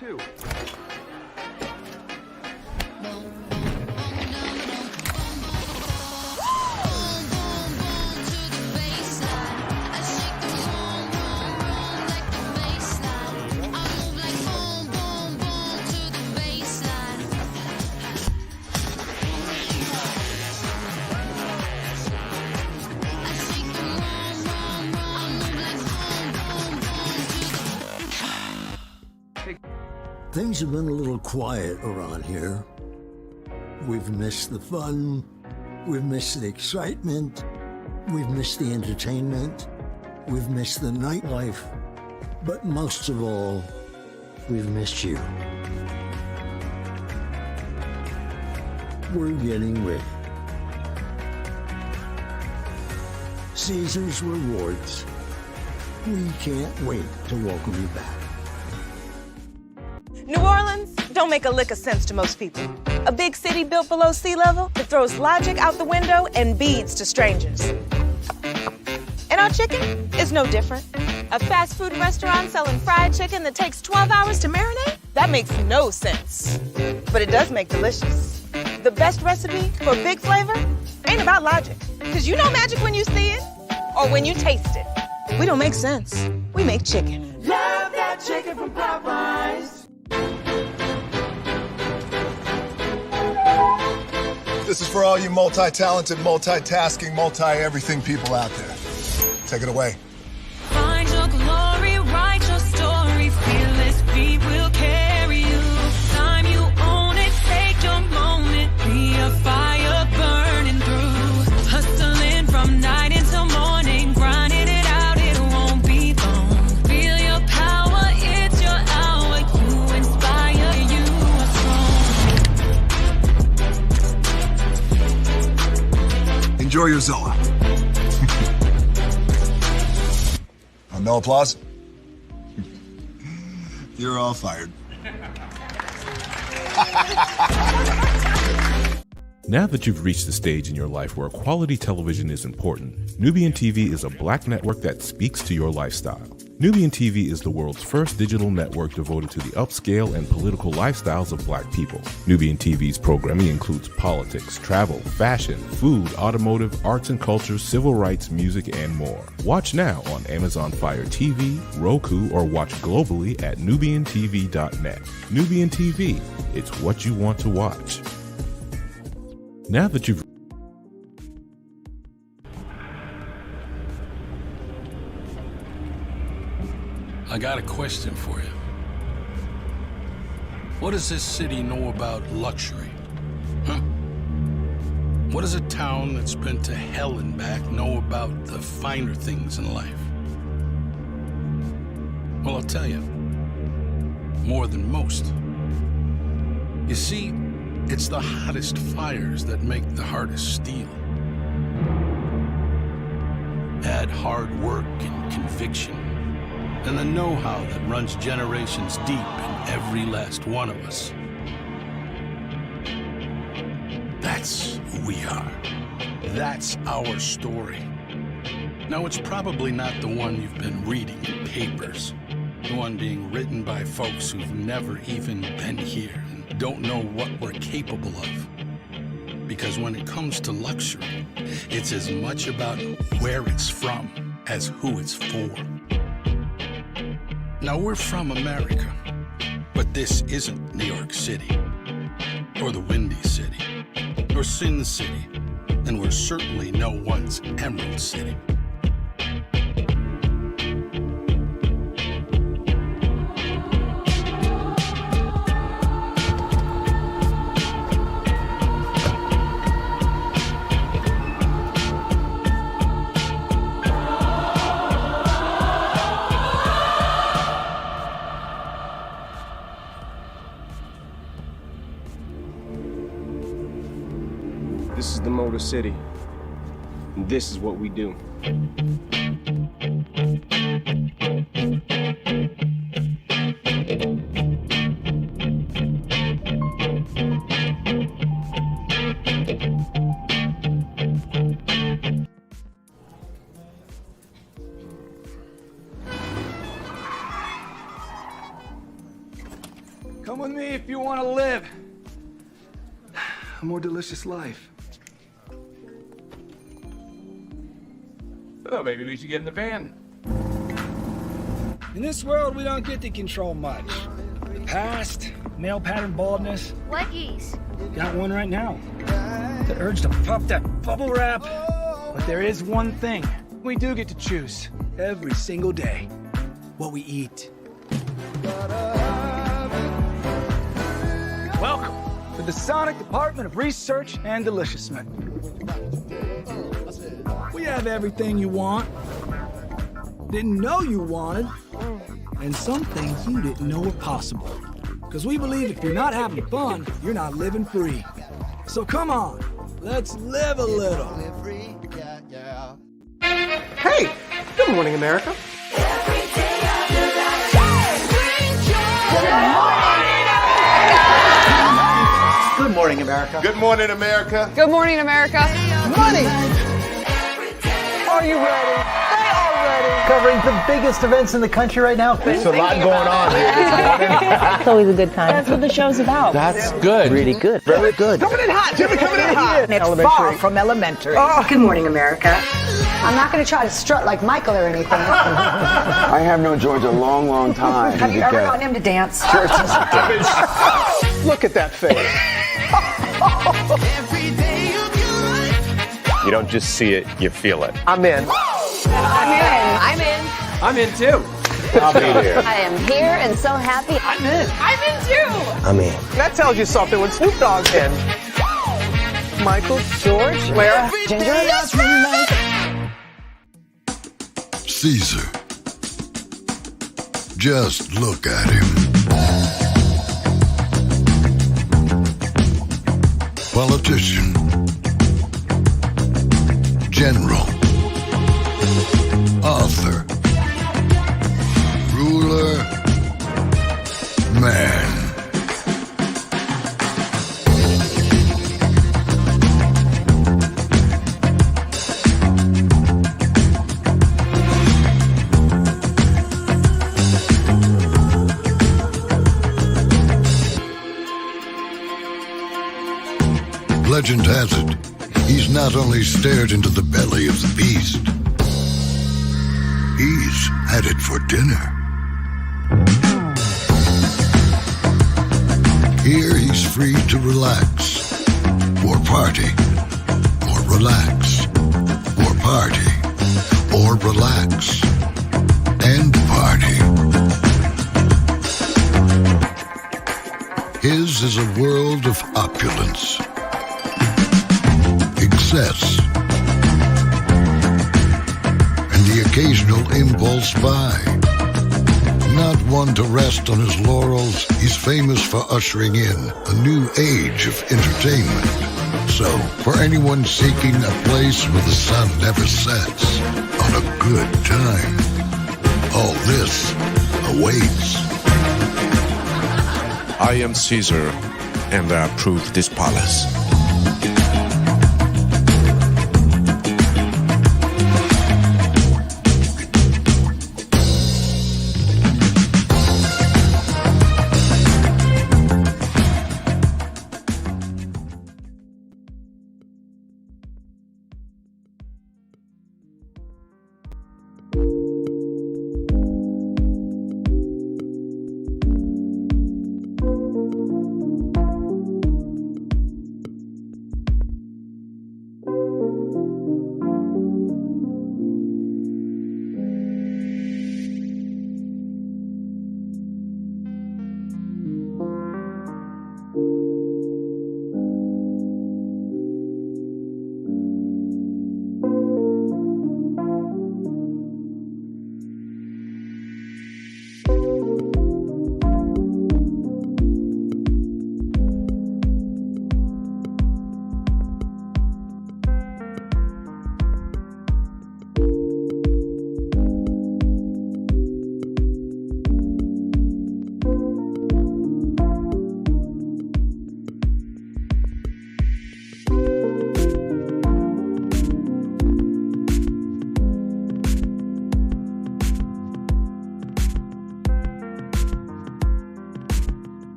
one too. Things have been a little quiet around here. We've missed the fun. We've missed the excitement. We've missed the entertainment. We've missed the nightlife. But most of all, we've missed you. We're getting ready. Caesar's Rewards. We can't wait to welcome you back. New Orleans don't make a lick of sense to most people. A big city built below sea level that throws logic out the window and beads to strangers. And our chicken is no different. A fast food restaurant selling fried chicken that takes 12 hours to marinate? That makes no sense. But it does make delicious. The best recipe for big flavor ain't about logic. Because you know magic when you see it or when you taste it. We don't make sense. We make chicken. Love that chicken from Popeyes. This is for all you multi-talented, multitasking, multi-everything people out there. Take it away. Find your glory, write your story. Fearless feet will carry you. Time you own it, take your moment. Be a fire burning through. Hustling from night until morning. Grinding it out, it won't be long. Feel your power, it's your hour. You inspire, you are strong. Enjoy your Zola. No applause? You're all fired. Now that you've reached the stage in your life where quality television is important, Nubian TV is a black network that speaks to your lifestyle. Nubian TV is the world's first digital network devoted to the upscale and political lifestyles of black people. Nubian TV's programming includes politics, travel, fashion, food, automotive, arts and culture, civil rights, music, and more. Watch now on Amazon Fire TV, Roku, or watch globally at nubiantv.net. Nubian TV, it's what you want to watch. Now that you've I got a question for you. What does this city know about luxury? Huh? What does a town that's been to hell and back know about the finer things in life? Well, I'll tell you. More than most. You see, it's the hottest fires that make the hardest steel. Add hard work and conviction, and the know-how that runs generations deep in every last one of us. That's who we are. That's our story. Now, it's probably not the one you've been reading in papers, the one being written by folks who've never even been here and don't know what we're capable of. Because when it comes to luxury, it's as much about where it's from as who it's for. Now, we're from America, but this isn't New York City, or the Windy City, or Sin City, and we're certainly no one's Emerald City. This is the Motor City, and this is what we do. Come with me if you want to live a more delicious life. Oh, maybe we should get in the van. In this world, we don't get to control much. The past, male pattern baldness. Leggies. Got one right now. The urge to puff that bubble wrap. But there is one thing we do get to choose every single day. What we eat. Welcome to the Sonic Department of Research and Deliciousment. We have everything you want, didn't know you wanted, and some things you didn't know were possible. Because we believe if you're not having fun, you're not living free. So come on, let's live a little. Hey, good morning, America. Good morning, America. Good morning, America. Good morning, America. Money! Are you ready? They are ready. Covering the biggest events in the country right now. There's a lot going on here this morning. It's always a good time. That's what the show's about. That's good. Really good. Very good. Coming in hot, Jimmy, coming in hot. It's far from elementary. Good morning, America. I'm not going to try to strut like Michael or anything. I have known George a long, long time. Have you ever gotten him to dance? Look at that face. You don't just see it, you feel it. I'm in. I'm in. I'm in. I'm in too. I'll be here. I am here and so happy. I'm in. I'm in too. I'm in. That tells you something when Snoop Dogg's in. Michael, George, where? Ginger. Caesar. Just look at him. Politician. General. Author. Ruler. Man. Legend has it, he's not only stared into the belly of the beast, he's had it for dinner. Here he's free to relax, or party, or relax, or party, or relax, and party. His is a world of opulence, excess, and the occasional impulse buy. Not one to rest on his laurels, he's famous for ushering in a new age of entertainment. So, for anyone seeking a place where the sun never sets on a good time, all this awaits. I am Caesar, and I approve this palace.